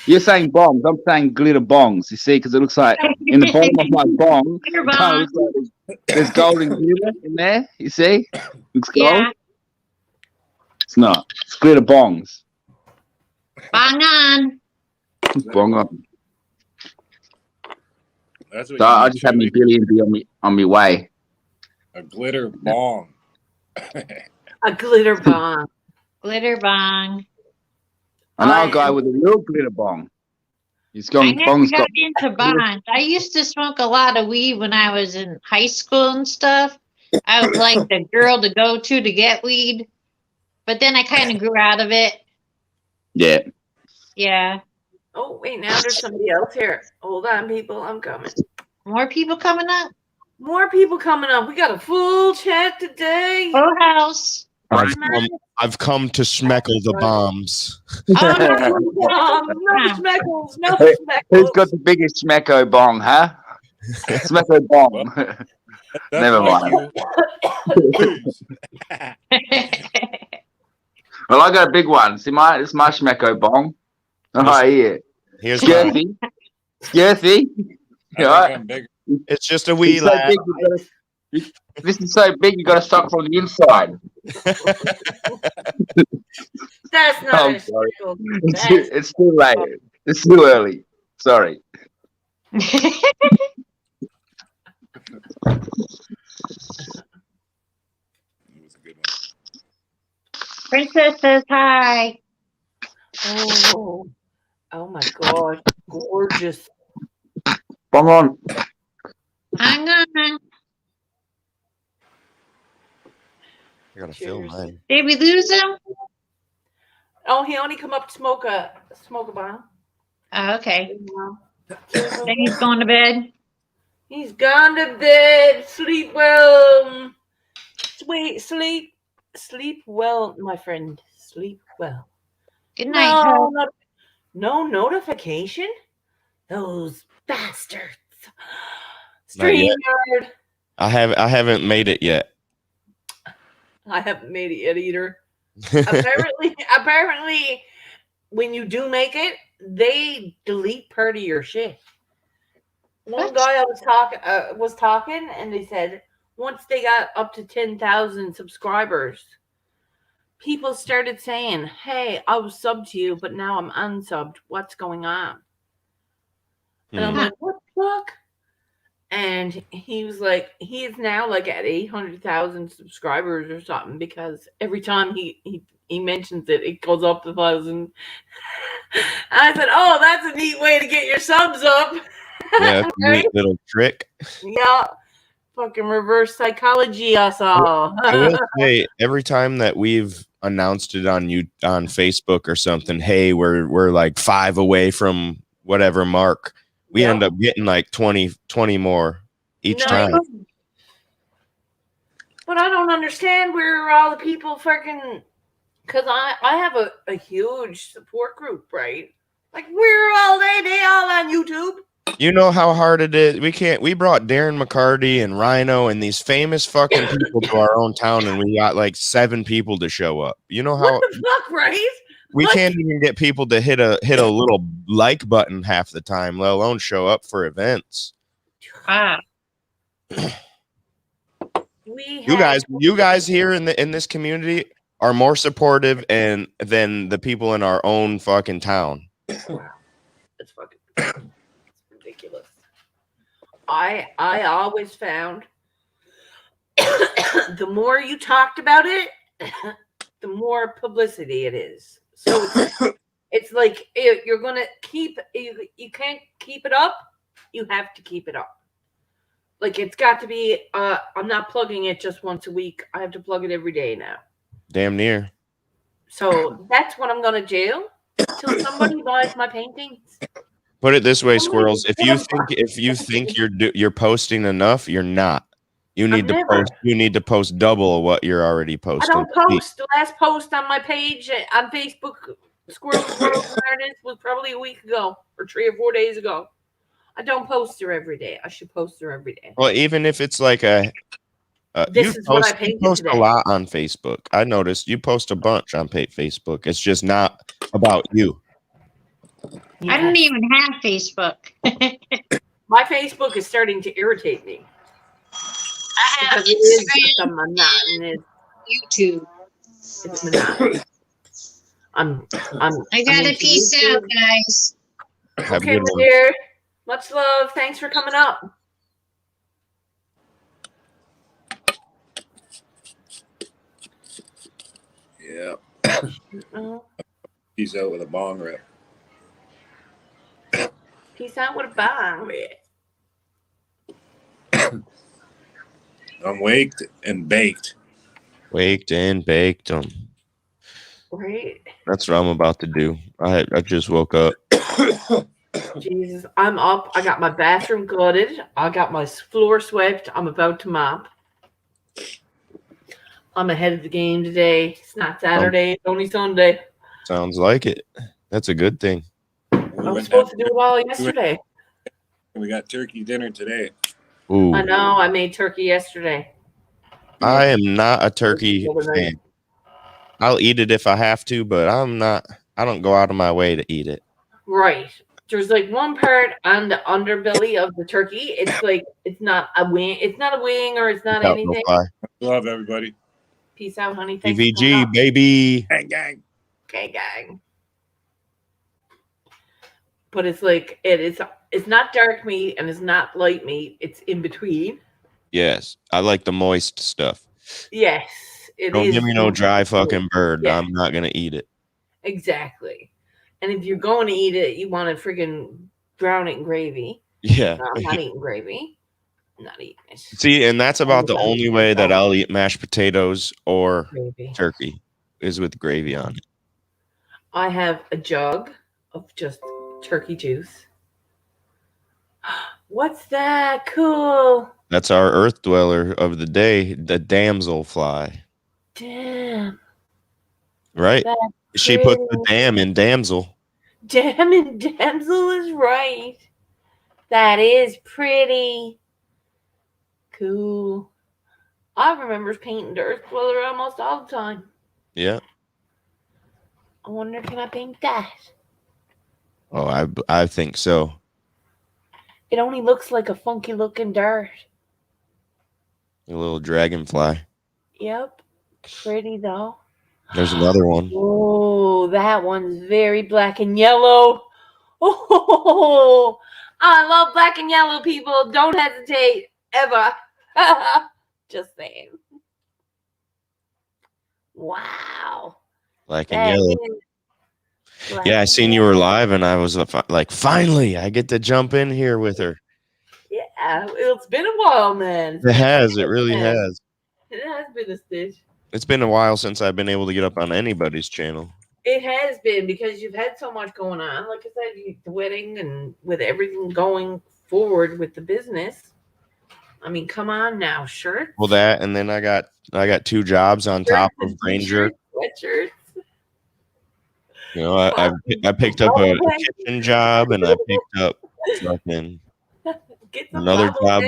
You're saying bongs. I'm saying glitter bongs. You see, because it looks like in the bottom of my bong, it kind of looks like there's golden glitter in there. You see, looks gold. Yeah. It's not. It's glitter bongs. Bong on. Bong on. That's what So you I need, just had my Chili. billion be on me way. A glitter bong. A glitter bomb. Glitter bong. I know I a guy am- with a real glitter bong. He's I gone. never Bong's got got. into bonds. I used to smoke a lot of weed when I was in high school and stuff. I was like the girl to go to get weed, but then I kind of grew out of it. Yeah. Yeah. Oh, wait, now there's somebody else here. Hold on, people. I'm coming. More people coming up. More people coming up. We got a full chat today. Full house. I've come to schmeckle the bombs. Oh no. No schmeckles. No Who's schmeckles. got the biggest Smecko bong, huh? Smecko bong. That's Never like mind. you. Well, I got a big one. See, it's my Smecko bong. Oh, yeah. Here's mine. Scarthy. Scarthy. I think I'm bigger. It's just a wee It's so lad. big, this is so big, you got to suck from the inside. That's not I'm a sorry. schmeckle. It's too late. It's too early. Sorry. It was a good one. Princess says hi. Oh, oh my gosh. Gorgeous. Bong on. Hang on. I gotta fill Cheers. mine. Did we lose him? Oh, he only come up to smoke a bomb. Oh, okay. Cheers. Then he's going to bed. He's gone to bed. Sleep well. Sweet sleep. Sleep well, my friend. Sleep well. Good night. Hope. No notification? Those bastards. Not yet. StreamYard. I haven't made it yet. I haven't made it yet either. apparently, when you do make it, they delete part of your shit. One What? guy I was talking, and they said once they got up to 10,000 subscribers, people started saying, "Hey, I was subbed to you, but now I'm unsubbed. What's going on?" And I'm Hmm. like, "What the fuck?" And he was like, he is now like at 800,000 subscribers or something, because every time he mentions it, it goes up 1,000. I said, "Oh, that's a neat way to get your subs up." Yeah, it's a neat little trick. Yeah, fucking reverse psychology, us all. I will say, every time that we've announced it on Facebook or something, hey, we're like 5 away from whatever mark, we Yeah. end up getting like 20 more each Nice. time. But I don't understand where all the people fucking, because I have a huge support group, right? Like, where are all they all on YouTube? You know how hard it is. We brought Darren McCarty and Rhino and these famous fucking people to our own town, and we got like 7 people to show up. You know how What the fuck, right? we Like- can't even get people to hit a little like button half the time, let alone show up for events. Ah. You guys here in this community are more supportive than the people in our own fucking town. It's fucking it's ridiculous. I always found the more you talked about it, the more publicity it is. So it's like, if you're gonna keep, you can't keep it up, you have to keep it up. Like, it's got to be, I'm not plugging it just once a week. I have to plug it every day now. Damn near. So that's what I'm gonna do till somebody buys my paintings. Put it this way, Squirrels. If you think you're posting enough, you're not. You need to post double what you're already I posting. don't post. The last post on my page on Facebook, Squirrels World Awareness, was probably a week ago or 3 or 4 days ago. I don't post her every day. I should post her every day. Well, even if it's like This is what I painted you post today. a lot on Facebook. I noticed you post a bunch on Facebook. It's just not about you. I don't even have Facebook. My Facebook is starting to irritate me. I have Because it is just a Instagram monotonous. YouTube. It's monotonous. I I gotta peace out, guys. Have Okay, a good my one. dear. Much love. Thanks for coming up. Yeah. Oh, Peace out with a bong rip. peace out with a bang. I'm waked and baked. Waked and baked them. Right? That's what I'm about to do. I just woke up. Jesus, I'm up. I got my bathroom gutted. I got my floor swept. I'm about to mop. I'm ahead of the game today. It's not Saturday. It's only Sunday. Sounds like it. That's a good thing. We I was went supposed to to do it all yesterday. we got turkey dinner today. Ooh, I know. I made turkey yesterday. I am not a turkey The other night. fan. I'll eat it if I have to, but I'm not. I don't go out of my way to eat it. Right. There's like one part on the underbelly of the turkey. It's like it's not a wing. It's not a wing or it's not Without no anything. fly. Love everybody. Peace out, honey. Thanks for coming EVG, up. baby. Gang gang. Okay, gang. But it's like it's not dark meat and it's not light meat. It's in between. Yes, I like the moist stuff. Yes, it Don't is. give me no dry fucking bird. Yeah. I'm not gonna eat it. Exactly. And if you're going to eat it, you want to freaking drown it in gravy. Yeah. No, I'm not eating gravy. I'm not eating it. See, and that's about the only way that I'll eat mashed potatoes or Gravy. turkey is with gravy on it. I have a jug of just turkey juice. What's that? Cool. That's our earth dweller of the day, the damselfly. Damn. Right? That's She put the pretty. dam in damsel. Damn and damsel is right. That is pretty cool. I remember painting the earth dweller almost all the time. Yeah. I wonder, can I paint that? Oh, I think so. It only looks like a funky looking dart. A little dragonfly. Yep. Pretty though. There's another one. Oh, that one's very black and yellow. Oh, I love black and yellow people. Don't hesitate ever. Just saying. Wow. Black and That yellow. is black Yeah, I and seen you were live and I was like, finally, I get to jump in here with her. Yeah, it's been a while, man. It has. It really has. It has been a stitch. It's been a while since I've been able to get up on anybody's channel. It has been because you've had so much going on. Like I said, the wedding and with everything going forward with the business. I mean, come on now, shirt. Well, that and then I got 2 jobs on top of Ranger. Sweatshirts. You know, I picked up a kitchen job and I picked up fucking another job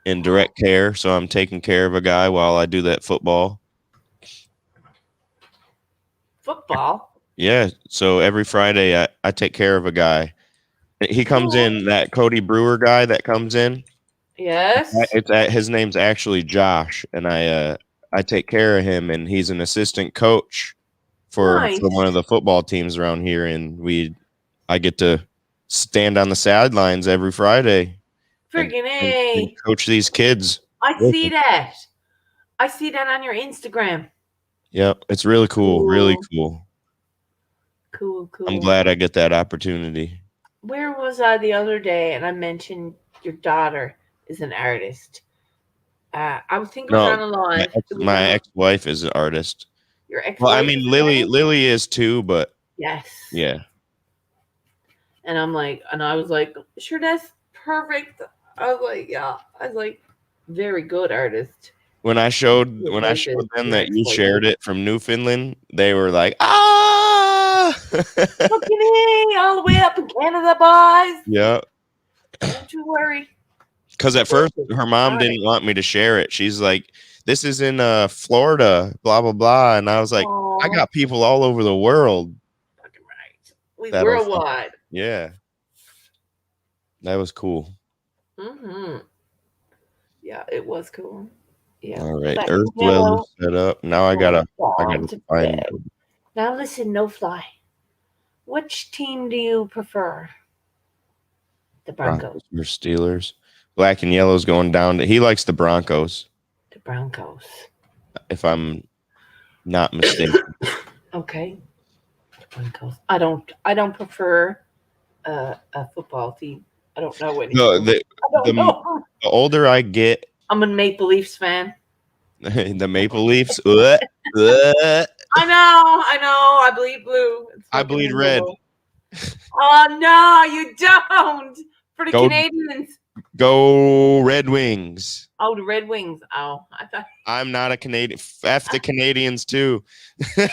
in direct care. So I'm taking care of a guy while I do that football. Football? Yeah. So every Friday I take care of a guy. He comes in, that Cody Brewer guy that comes in. Yes. His name's actually Josh, and I take care of him, and he's an assistant coach for one of the football teams around here, and I get to stand on the sidelines every Friday. Friggin' and coach these kids. I see that. I see that on your Instagram. Yep, it's really cool. Really cool. Cool. I'm glad I get that opportunity. Where was I the other day? And I mentioned your daughter is an artist. I was thinking on a live. My ex-wife is an artist. Your ex-wife? Well, I mean, Lily is too, but yes. Yeah. And I was like, sure, that's perfect. I was like, yeah. I was like, very good artist. When I showed them that you shared it from Newfoundland, they were like, ah! Fucking A, all the way up in Canada, boys. Yeah. Don't you worry. Because at first, her mom didn't want me to share it. She's like, this is in Florida, blah, blah, blah. And I was like, I got people all over the world. Fucking right. Worldwide. Yeah. That was cool. Mm-hmm. Yeah, it was cool. Yeah. All right. Earth Dweller set up. Now I gotta find it. Now listen, no fly. Which team do you prefer? The Broncos. Broncos versus Steelers. Black and yellow's going down. He likes the Broncos, The Broncos. if I'm not mistaken. Okay. The Broncos. I don't prefer a football team. I don't know any. No, I don't know. the older I get, I'm a Maple Leafs fan. the Maple Leafs. I know. I bleed blue. It's I fucking bleed red. miserable. Oh no, you don't. For the Go- Canadians. Go Red Wings. Oh, the Red Wings. Oh, I thought. I'm not a Canadian. F the Canadians too. Yeah,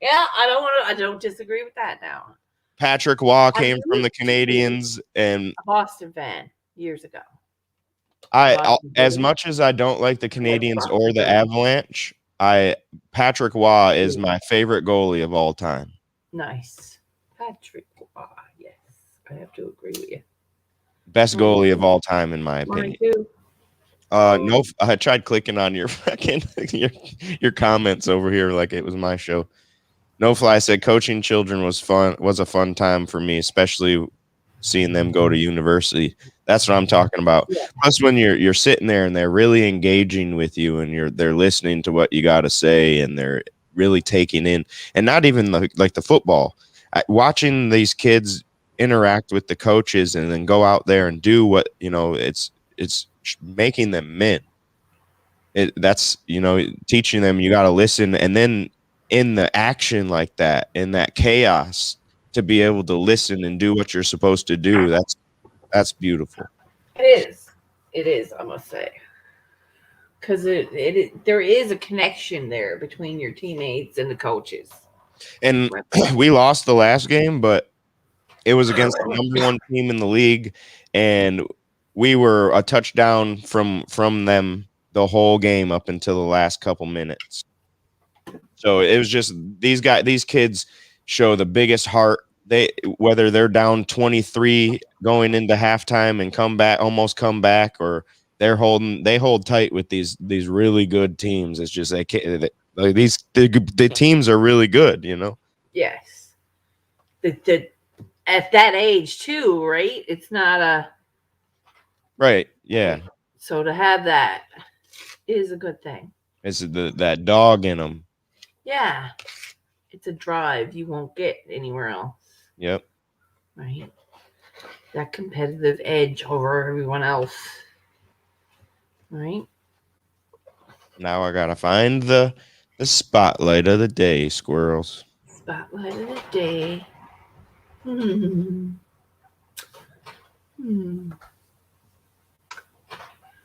I don't disagree with that now. Patrick Waugh came used from the to be Canadians, and A Boston fan years ago. as much as I don't like the Canadians or the Avalanche, Patrick Waugh is my favorite goalie of all time. Nice. Patrick Waugh. Yes, I have to agree with you. Best goalie of all time, in my Mine opinion. too. No, I tried clicking on your fucking your comments over here like it was my show. No Fly said coaching children was a fun time for me, especially seeing them go to university. That's what I'm talking about. Yeah. Plus, when you're sitting there and they're really engaging with you and they're listening to what you got to say and they're really taking in, and not even like the football. Watching these kids interact with the coaches and then go out there and do what it's making them men. That's teaching them you got to listen, and then in the action like that, in that chaos, to be able to listen and do what you're supposed to do. That's beautiful. It is, I must say, because there is a connection there between your teammates and the coaches. And we lost the last game, but it was against the number one team in the league, and we were a touchdown from them the whole game up until the last couple minutes. So it was just these kids show the biggest heart. Whether they're down 23 going into halftime and almost come back, or they hold tight with these really good teams. It's just the teams are really good, Yes. At that age too, right? It's not a right. Yeah. So to have that is a good thing. It's that dog in them. Yeah. It's a drive you won't get anywhere else. Yep. Right. That competitive edge over everyone else. Right. Now I gotta find the spotlight of the day, squirrels. Spotlight of the day. Hmm.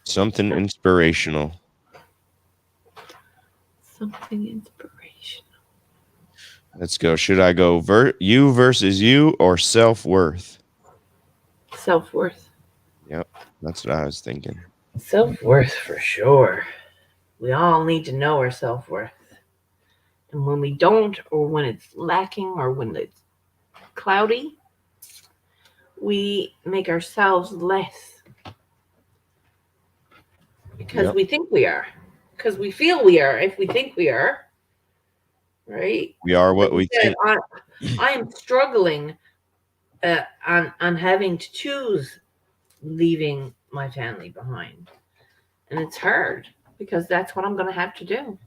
Something inspirational. Something inspirational. Let's go. Should I go you versus you or self-worth? Self-worth. Yep. That's what I was thinking. Self-worth for sure. We all need to know our self-worth. And when we don't, or when it's lacking, or when it's cloudy, we make ourselves less. Because we think we are. Because we feel we are if we think we are. Right? We are what we think. I am struggling on having to choose leaving my family behind. And it's hard because that's what I'm going to have to do.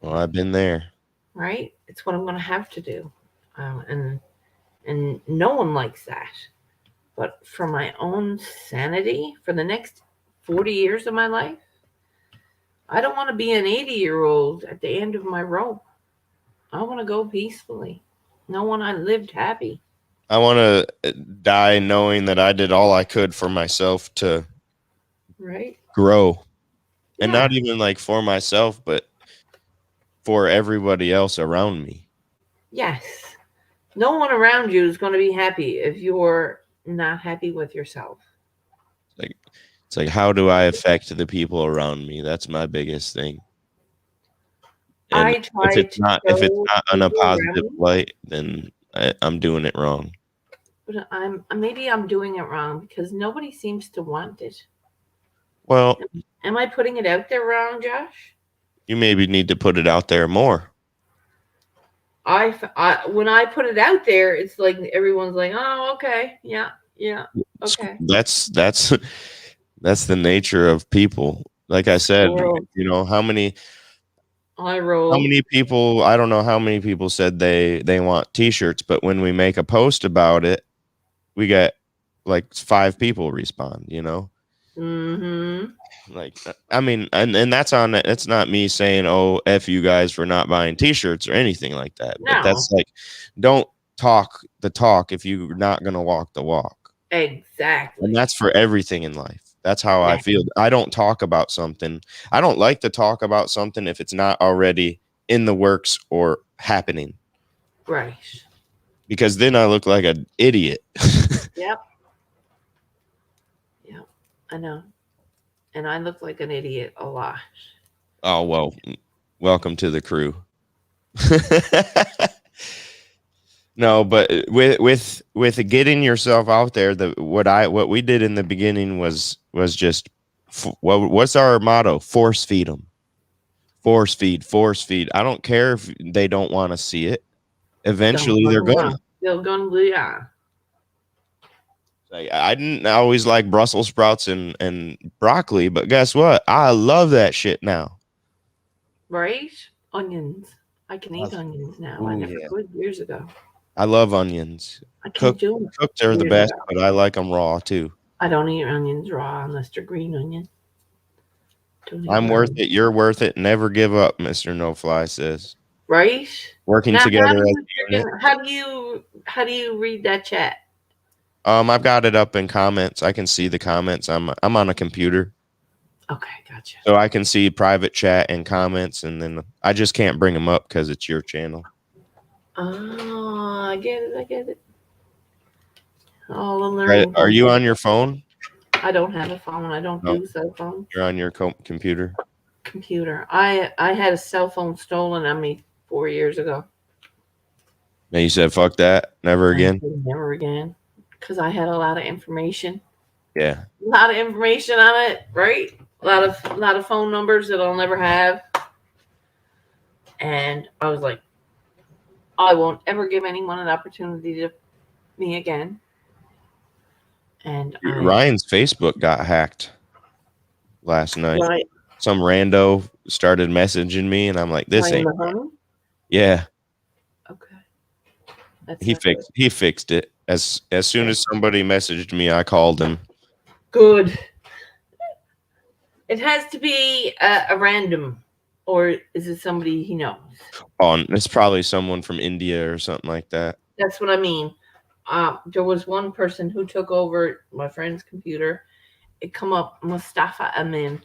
Well, I've been there. Right? It's what I'm going to have to do. And no one likes that. But for my own sanity, for the next 40 years of my life, I don't want to be an 80-year-old at the end of my rope. I want to go peacefully. No one I lived happy. I want to die knowing that I did all I could for myself to grow. Yeah. And not even like for myself, but for everybody else around me. Yes. No one around you is going to be happy if you're not happy with yourself. It's like, how do I affect the people around me? That's my biggest thing. And if it's not on a positive light, then I'm doing it wrong. But maybe I'm doing it wrong because nobody seems to want it. Well, am I putting it out there wrong, Josh? You maybe need to put it out there more. when I put it out there, it's like everyone's like, oh, okay, yeah, okay. That's the nature of people. Like I said, Squirrel. how many roll. people, I don't know how many people said they want t-shirts, but when we make a post about it, we get like 5 people respond, Mm-hmm. Like, I mean, and that's on it. It's not me saying, oh, F you guys for not buying t-shirts or anything like that. But No. that's like, don't talk the talk if you're not going to walk the walk. Exactly. And that's for everything in life. That's how I feel. I don't talk about something. I don't like to talk about something if it's not already in the works or happening. Right. Because then I look like an idiot. Yep. Yep. I know. And I look like an idiot a lot. Oh, well, welcome to the crew. No, but with getting yourself out there, what we did in the beginning was just what's our motto? Force feed them. Force feed. I don't care if they don't want to see it. Eventually, they're gonna. They're gonna, yeah. Like, I didn't always like Brussels sprouts and broccoli, but guess what? I love that shit now. Right? Onions. I can eat onions now. I never could years ago. I love onions. I can't do them. Cooked are the best, but I like them raw too. I don't eat onions raw unless they're green onion. I'm worth it. You're worth it. Never give up, Mr. No Fly says. Right? Working together. How do you read that chat? I've got it up in comments. I can see the comments. I'm on a computer. Okay, gotcha. So I can see private chat and comments, and then I just can't bring them up because it's your channel. Oh, I get it. Oh, Are you on your phone? I don't have a phone. I don't do cell phone. You're on your computer. I had a cell phone stolen on me 4 years ago. And you said, fuck that. Never again? Never again. Because I had a lot of information. Yeah. A lot of information on it, right? A lot of phone numbers that I'll never have. And I was like, I won't ever give anyone an opportunity to me again. And Ryan's Facebook got hacked last night. Right. Some rando started messaging me, and I'm like, this ain't. Yeah. Okay. He fixed it. As soon as somebody messaged me, I called him. Good. It has to be a random, or is it somebody he knows? Oh, it's probably someone from India or something like that. That's what I mean. There was one person who took over my friend's computer. It come up Mustafa Amin.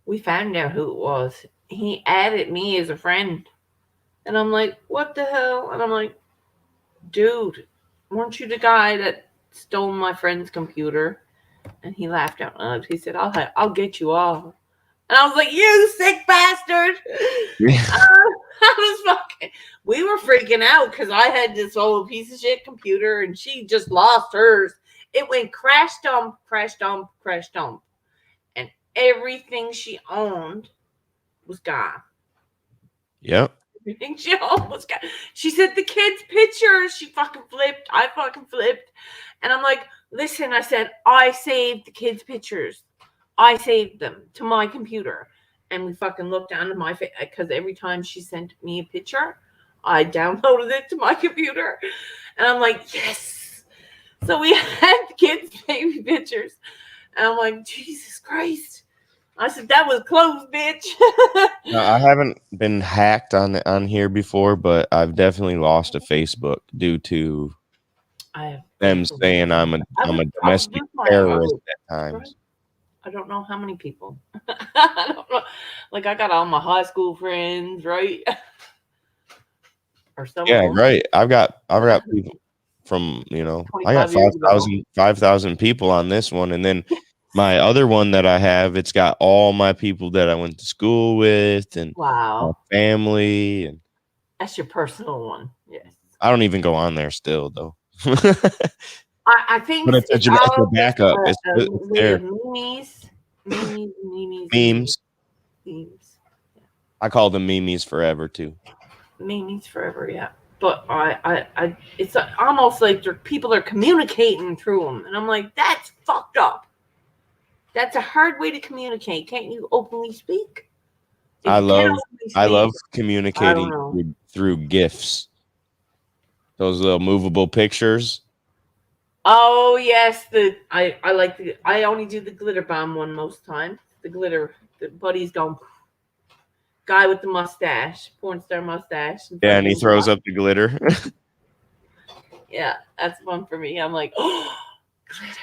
We found out who it was. He added me as a friend. And I'm like, what the hell? And I'm like, dude, weren't you the guy that stole my friend's computer? And he laughed out loud. He said, I'll get you all. And I was like, you sick bastard. I was fucking, we were freaking out because I had this old piece of shit computer and she just lost hers. It went crash dump. And everything she owned was gone. Yep. Everything she owned was gone. She said the kids' pictures. She fucking flipped. I fucking flipped. And I'm like, listen, I said, I saved the kids' pictures. I saved them to my computer. And we fucking looked down at my face because every time she sent me a picture, I downloaded it to my computer. And I'm like, yes. So we had the kids' baby pictures. And I'm like, Jesus Christ. I said, that was close, bitch. No, I haven't been hacked on here before, but I've definitely lost a Facebook due to them saying I'm a domestic terrorist at times. I don't know how many people. I don't know. Like, I got all my high school friends, right? Or some. Yeah, right. I've got people from, I got 5,000 people on this one, and then my other one that I have, it's got all my people that I went to school with and my family, and that's your personal one. Yes. I don't even go on there still though. I think but it's a backup. It's there. Memes. I call them memes forever too. Mimi's forever, yeah. But I it's almost like people are communicating through them, and I'm like, that's fucked up. That's a hard way to communicate. Can't you openly speak? If I you can't love openly speak, I love I don't communicating know. through GIFs. Those little movable pictures. Oh yes, I like I only do the glitter bomb one most times. The glitter, the buddy's going guy with the mustache, porn star mustache. Yeah, and he throws up the glitter. Yeah, that's fun for me. I'm like, oh, glitter.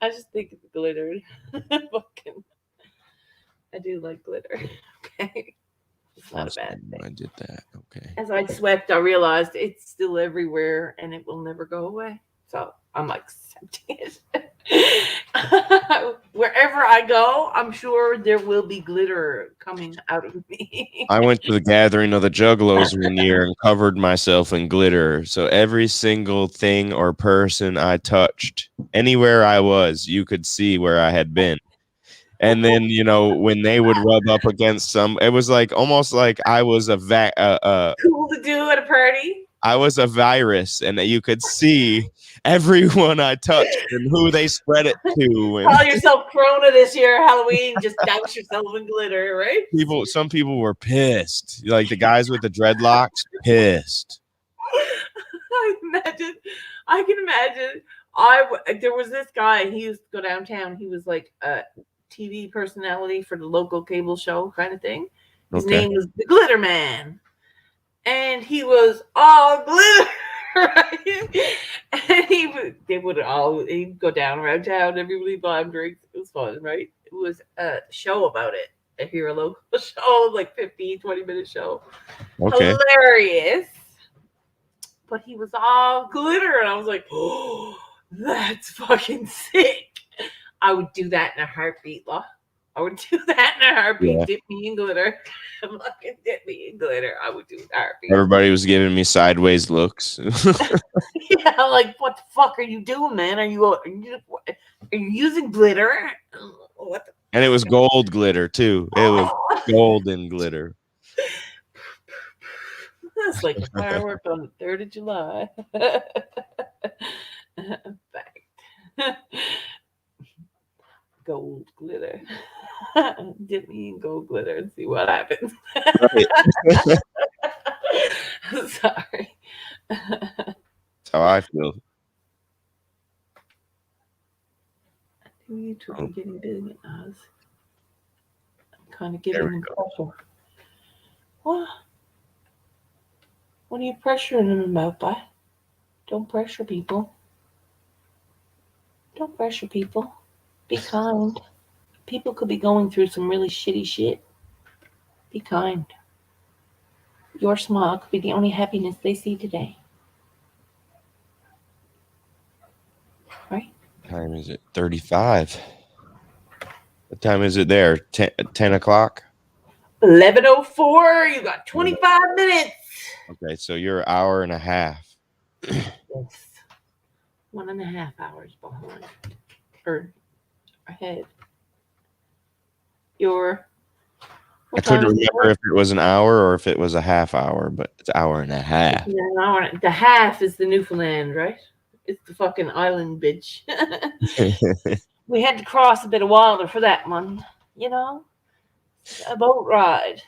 I just think of glitter. Fucking, I do like glitter. Okay, it's not a bad thing. I did that. Okay. As I swept, I realized it's still everywhere and it will never go away. So I'm accepting it. Wherever I go, I'm sure there will be glitter coming out of me. I went to the gathering of the Juggalos one year and covered myself in glitter. So every single thing or person I touched, anywhere I was, you could see where I had been. And then, you know, when they would rub up against some, it was like almost like I was Cool to do at a party. I was a virus, and you could see everyone I touched and who they spread it to. And Call yourself Corona this year, Halloween. Just douse yourself in glitter, right? some people were pissed. Like the guys with the dreadlocks, pissed. I can imagine. There was this guy. He used to go downtown. He was like a TV personality for the local cable show kind of thing. His name was the Glitter Man, and he was all glitter. Right? And he'd go down around town. Everybody buy him drinks. It was fun, right? It was a show about it. I hear a local show, like 15-20-minute show. Okay. Hilarious. But he was all glitter, and I was like, oh, that's fucking sick. I would do that in a heartbeat, Law. I would do that in a heartbeat. Yeah. Dip me in glitter. Fucking dip me in glitter. I would do it in a heartbeat. Everybody was giving me sideways looks. Yeah, like, what the fuck are you doing, man? Are you using glitter? What the And it was gold glitter, too. It was golden glitter. That's like a firework on the 3rd of July. Fact. Gold glitter. Dip me in gold glitter and see what happens. Sorry. That's how I feel. You two are getting big, Oz. I'm kind of giving him pressure. What? What are you pressuring him about, bud? Don't pressure people. Don't pressure people. Be kind. People could be going through some really shitty shit. Be kind. Your smile could be the only happiness they see today. Right? What time is it? 35. What time is it there? 10 o'clock? 11:04. You got 25 minutes. Okay, so you're an hour and a half. Yes. 1.5 hours behind. Or ahead. I couldn't remember if it was an hour or if it was a half hour, but it's an hour and a half. Yeah, an hour. The half is the Newfoundland, right? It's the fucking island, bitch. We had to cross a bit of water for that one, you know? A boat ride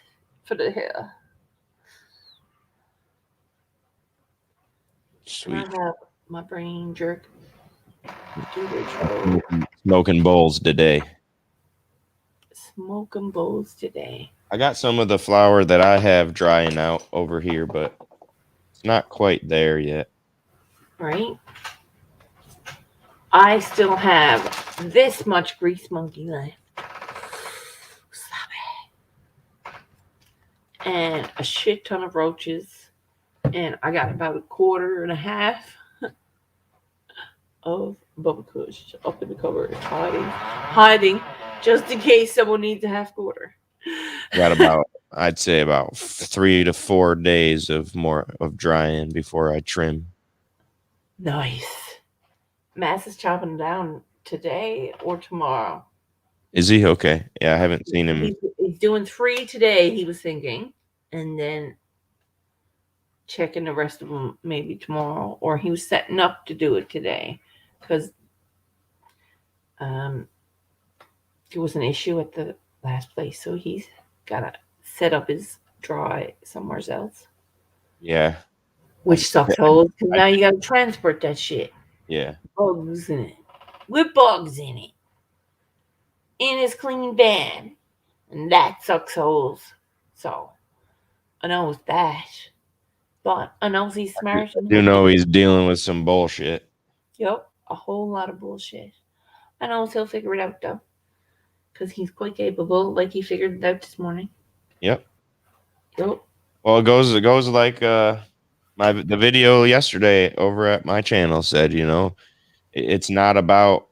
for the hill. Sweet. And I have my brain jerk. Smoking bowls today. Smoking bowls today. I got some of the flour that I have drying out over here, but it's not quite there yet. Right? I still have this much grease monkey left. Stop it. And a shit ton of roaches. And I got about 1.25 of Bubba Kush up in the cupboard, hiding, just in case someone needs a half quarter. Got about, I'd say about 3 to 4 days of drying before I trim. Nice. Mass is chopping down today or tomorrow. Is he okay? Yeah, I haven't seen him. He's doing 3 today. He was thinking. and then checking the rest of them maybe tomorrow, or he was setting up to do it today because there was an issue at the last place, so he's got to set up his dry somewhere else, Yeah. which sucks holes because now you got to transport that shit. Yeah. Bugs in it, with bugs in it, in his clean van, and that sucks holes. So I know that, but I know he's smart. And You know he's dealing with some bullshit. Yep, a whole lot of bullshit. I know he'll figure it out though, because he's quite capable. Like he figured it out this morning. Yep. Yep. Well, it goes like the video yesterday over at my channel said, you know, it's not about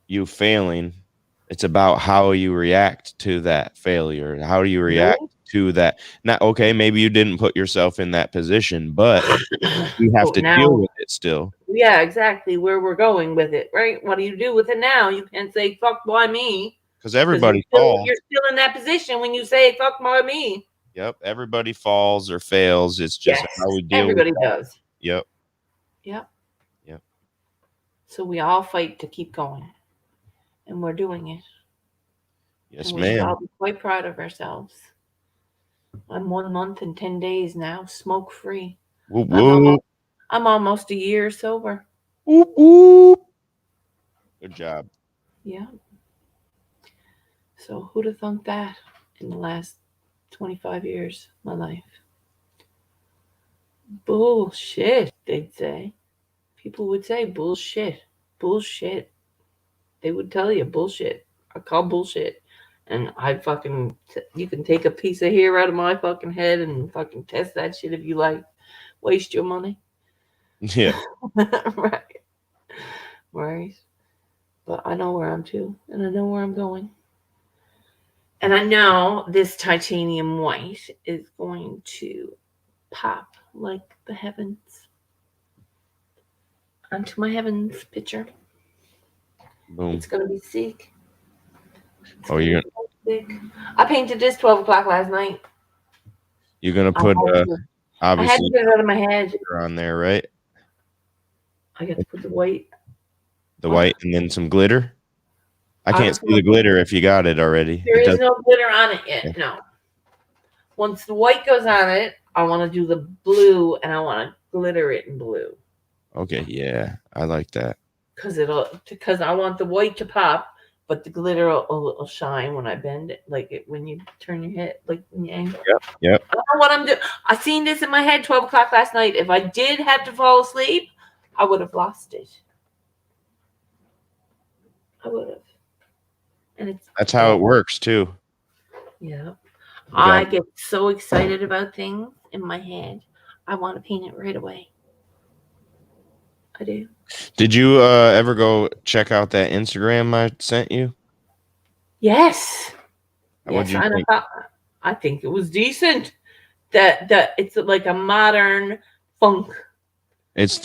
you failing. It's about how you react to that failure. How do you react to that? Now, okay, maybe you didn't put yourself in that position, but you have to deal with it still. Yeah, exactly where we're going with it, right? What do you do with it now? You can't say "fuck by me" because everybody falls. You're still in that position when you say "fuck by me." Yep, everybody falls or fails. It's just how we deal. Everybody does. Yep. Yep. Yep. So we all fight to keep going, and we're doing it. Yes, and ma'am. We should all be quite proud of ourselves. I'm 1 month and 10 days now, smoke free. Whoop, whoop. I'm almost a year sober. Whoop, whoop. Good job. Yeah. So who'd have thunk that in the last 25 years of my life? Bullshit, they'd say. People would say bullshit. Bullshit. They would tell you bullshit. I call bullshit. And I fucking, you can take a piece of hair out of my fucking head and fucking test that shit if you like. Waste your money. Yeah. Right. Right. But I know where I'm to, and I know where I'm going. And I know this titanium white is going to pop like the heavens. Onto my heavens picture. Boom. It's going to be sick. You're sick. I painted this 12 o'clock last night. You're going to put, obviously, I had to get it out of my head. On there, right? I got to put the white. The white and then some glitter? I can't see the glitter if you got it already. There is no glitter on it yet, no. Once the white goes on it, I want to do the blue, and I want to glitter it in blue. Okay, yeah, I like that. Because I want the white to pop, but the glitter will shine when I bend it, like when you turn your head, like when you angle. Yep. I don't know what I'm doing. I seen this in my head 12 o'clock last night. If I did have to fall asleep, I would have lost it. I would have. And that's how it works too. Yeah. I get so excited about things in my head. I want to paint it right away. I do. Did you ever go check out that Instagram I sent you? Yes. What'd you think? I think it was decent. That it's like a modern funk. It's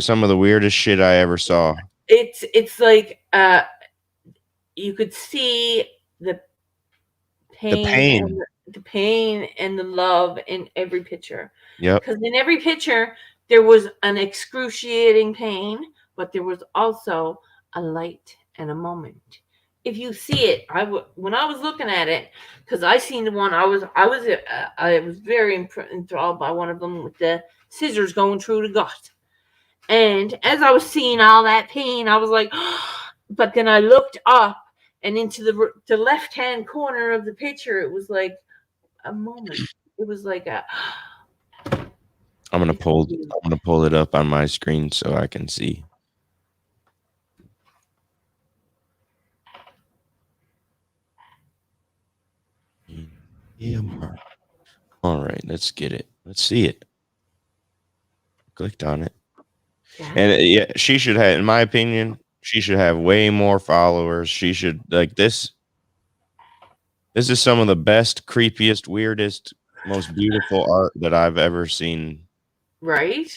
some of the weirdest shit I ever saw. It's like you could see the pain. The pain and the love in every picture. Yep. Because in every picture there was an excruciating pain, but there was also a light and a moment. If you see it, when I was looking at it, because I seen the one I was very enthralled by one of them with the scissors going through the gut. And as I was seeing all that pain, I was like, but then I looked up and into the left-hand corner of the picture, it was like a moment. It was like a. I'm gonna pull it up on my screen so I can see. All right, let's get it. Let's see it. Clicked on it, and she should have, in my opinion, she should have way more followers. She should like this. This is some of the best, creepiest, weirdest, most beautiful art that I've ever seen. Right?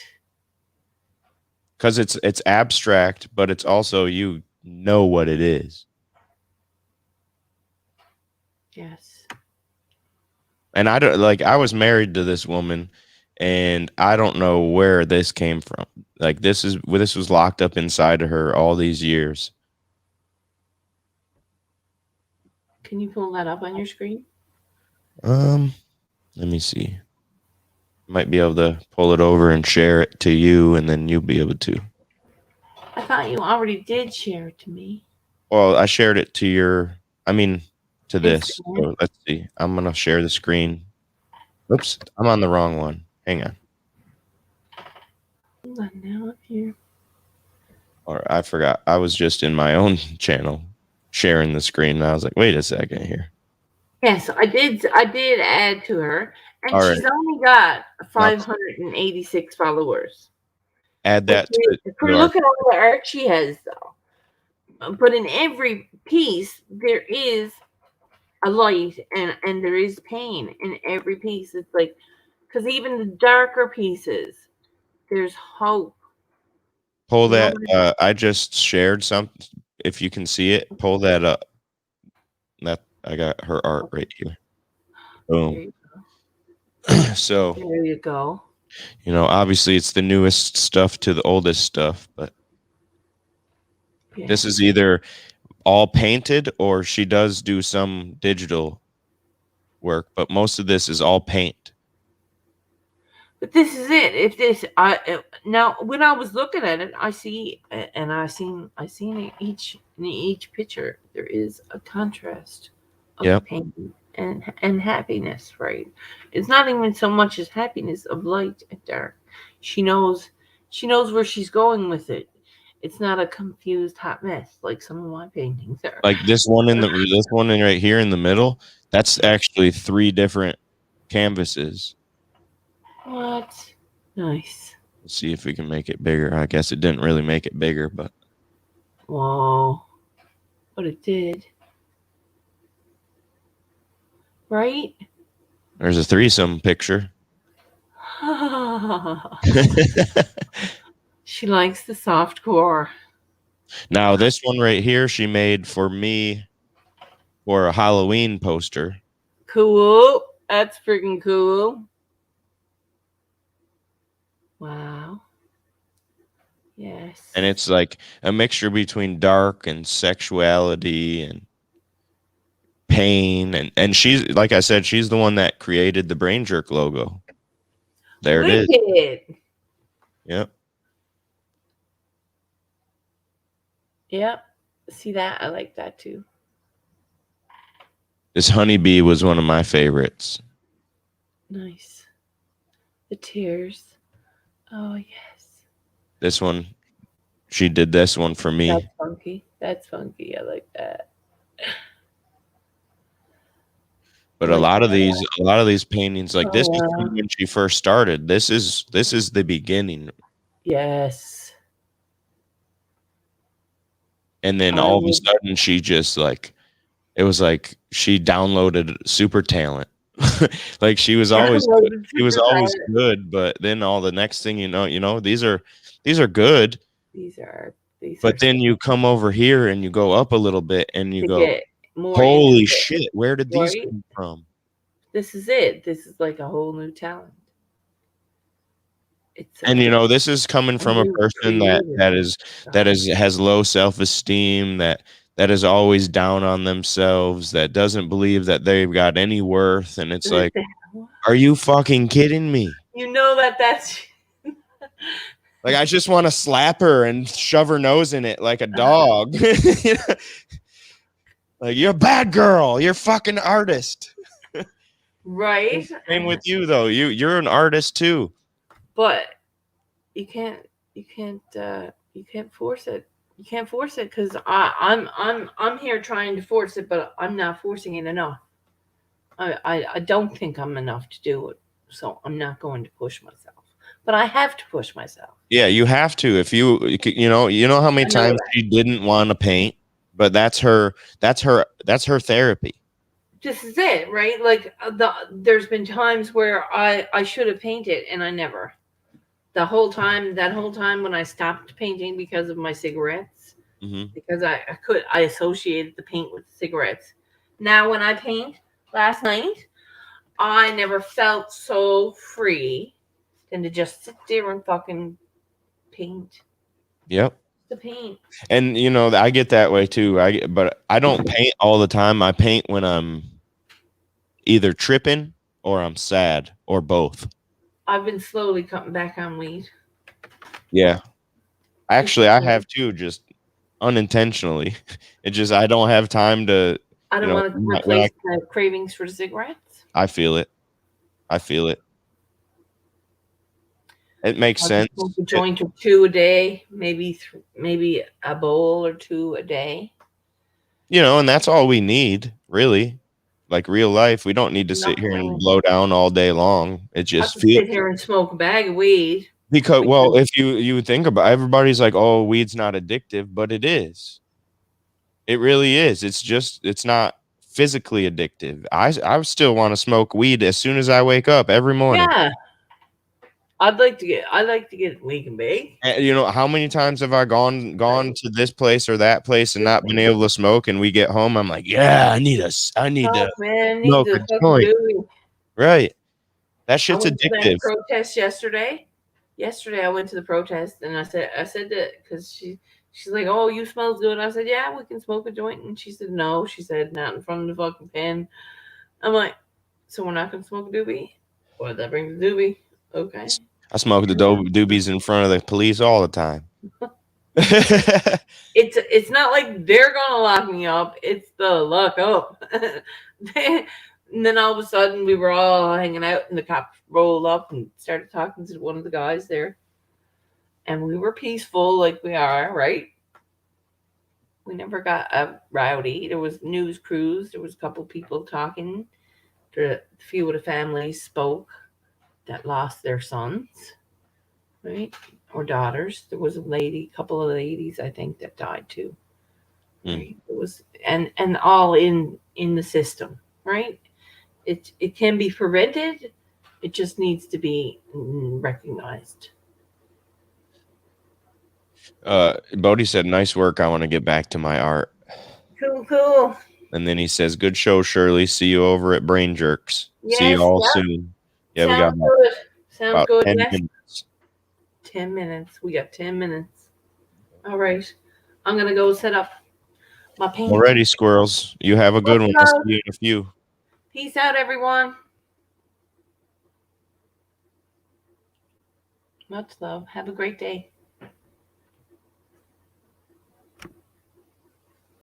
Because it's abstract, but it's also you know what it is. Yes. And I don't like I was married to this woman and I don't know where this came from. Like this was locked up inside of her all these years. Can you pull that up on your screen? Let me see. Might be able to pull it over and share it to you and then you'll be able to. I thought you already did share it to me. Well, I shared it to this. Instagram. So let's see. I'm gonna share the screen. Oops, I'm on the wrong one. Hang on. Hold on now up here. Or I forgot. I was just in my own channel sharing the screen. And I was like, wait a second here. Yes, I did add to her. And All she's only got 586 followers. Add that For look at all the art she has though. But in every piece there is a light and there is pain in every piece. It's like, because even the darker pieces, there's hope. pull that. I just shared something. If you can see it, pull that up. That I got her art right here. Boom. So There you go. Obviously it's the newest stuff to the oldest stuff, but Yeah. this is either all painted or she does do some digital work, but most of this is all paint. But this is it. If this, now when I was looking at it, I seen in each picture there is a contrast of Yep. pain and happiness. Right? It's not even so much as happiness of light and dark. She knows where she's going with it. It's not a confused hot mess like some of my paintings are. Like this one right here in the middle, that's actually 3 different canvases. What? Nice. Let's see if we can make it bigger. I guess it didn't really make it bigger, but Whoa. But it did. Right? there's a threesome picture. She likes the soft core. Now this one right here she made for me for a Halloween poster. Cool. That's freaking cool. Wow. Yes. And it's like a mixture between dark and sexuality and pain. And she's, like I said, she's the one that created the Brain Jerk logo. There it is. Yep. Yep. See that? I like that too. This honeybee was one of my favorites. Nice. The tears. Oh, yes. This one, she did this one for me. That's funky. That's funky. I like that. But a lot of these paintings, like this is when she first started. This is the beginning. Yes. And then all of a sudden she just it was like she downloaded super talent. Like she was always good. She was always good, but then all the next thing you know, these are good. But then you come over here and you go up a little bit and you go, holy shit, where did these come from? This is it. This is like a whole new talent. And this is coming from a person that has low self-esteem, that is always down on themselves, that doesn't believe that they've got any worth. And it's like, are you fucking kidding me? That's like, I just want to slap her and shove her nose in it like a dog. Like, you're a bad girl. You're a fucking artist. Right. Same with you though. You're an artist too. But you can't force it. You can't force it because I'm here trying to force it, but I'm not forcing it enough. I don't think I'm enough to do it, so I'm not going to push myself. But I have to push myself. Yeah, you have to. If you know how many times she didn't want to paint, but that's her therapy. This is it, right? Like there's been times where I should have painted and I never. That whole time when I stopped painting because of my cigarettes, because I associated the paint with cigarettes. Now when I paint, last night I never felt so free than to just sit there and fucking paint. Yep. The paint. And you know, I get that way too. But I don't paint all the time. I paint when I'm either tripping or I'm sad or both. I've been slowly cutting back on weed. Yeah. Actually, I have too, just unintentionally. It just I don't have time to. I don't want to replace the cravings for cigarettes. I feel it. I feel it. It makes sense. Smoke a joint or two a day, maybe a bowl or two a day. You know, and that's all we need, really. Like real life, we don't need to sit here and blow down all day long. It just feels. Sit here and smoke a bag of weed. Because, well, if you think about it, everybody's like, oh, weed's not addictive, but it is. It really is. It's not physically addictive. I still want to smoke weed as soon as I wake up every morning. Yeah. I'd like to get wake and bake. And, you know, how many times have I gone to this place or that place and not been able to smoke, and we get home, I'm like, yeah, I need to smoke a joint. Right. That shit's addictive. Protest yesterday. Yesterday I went to the protest and I said that because she's like, oh, you smell good. I said, yeah, we can smoke a joint. And she said, no. She said, not in front of the fucking pen. I'm like, so we're not gonna smoke a doobie? What, that brings a doobie? Okay. I smoke the doobies in front of the police all the time. It's not like they're gonna lock me up. It's the lock up. And then all of a sudden we were all hanging out and the cops rolled up and started talking to one of the guys there. And we were peaceful like we are, right? We never got rowdy. There was news crews. There was a couple people talking. A few of the families spoke that lost their sons, right? Or daughters. There was a couple of ladies, I think, that died too. Right? It was and all in the system, right? It can be prevented. It just needs to be recognized. Bodie said, nice work. I want to get back to my art. Cool. And then he says, good show, Shirley. See you over at Brain Jerks. Yes, see you all soon. Yeah, we got Sounds good. 10 yes. minutes. 10 minutes. We got 10 minutes. All right. I'm going to go set up my paint. Alrighty, squirrels. You have a good one. I'll see you in a few. Peace out, everyone. Much love. Have a great day.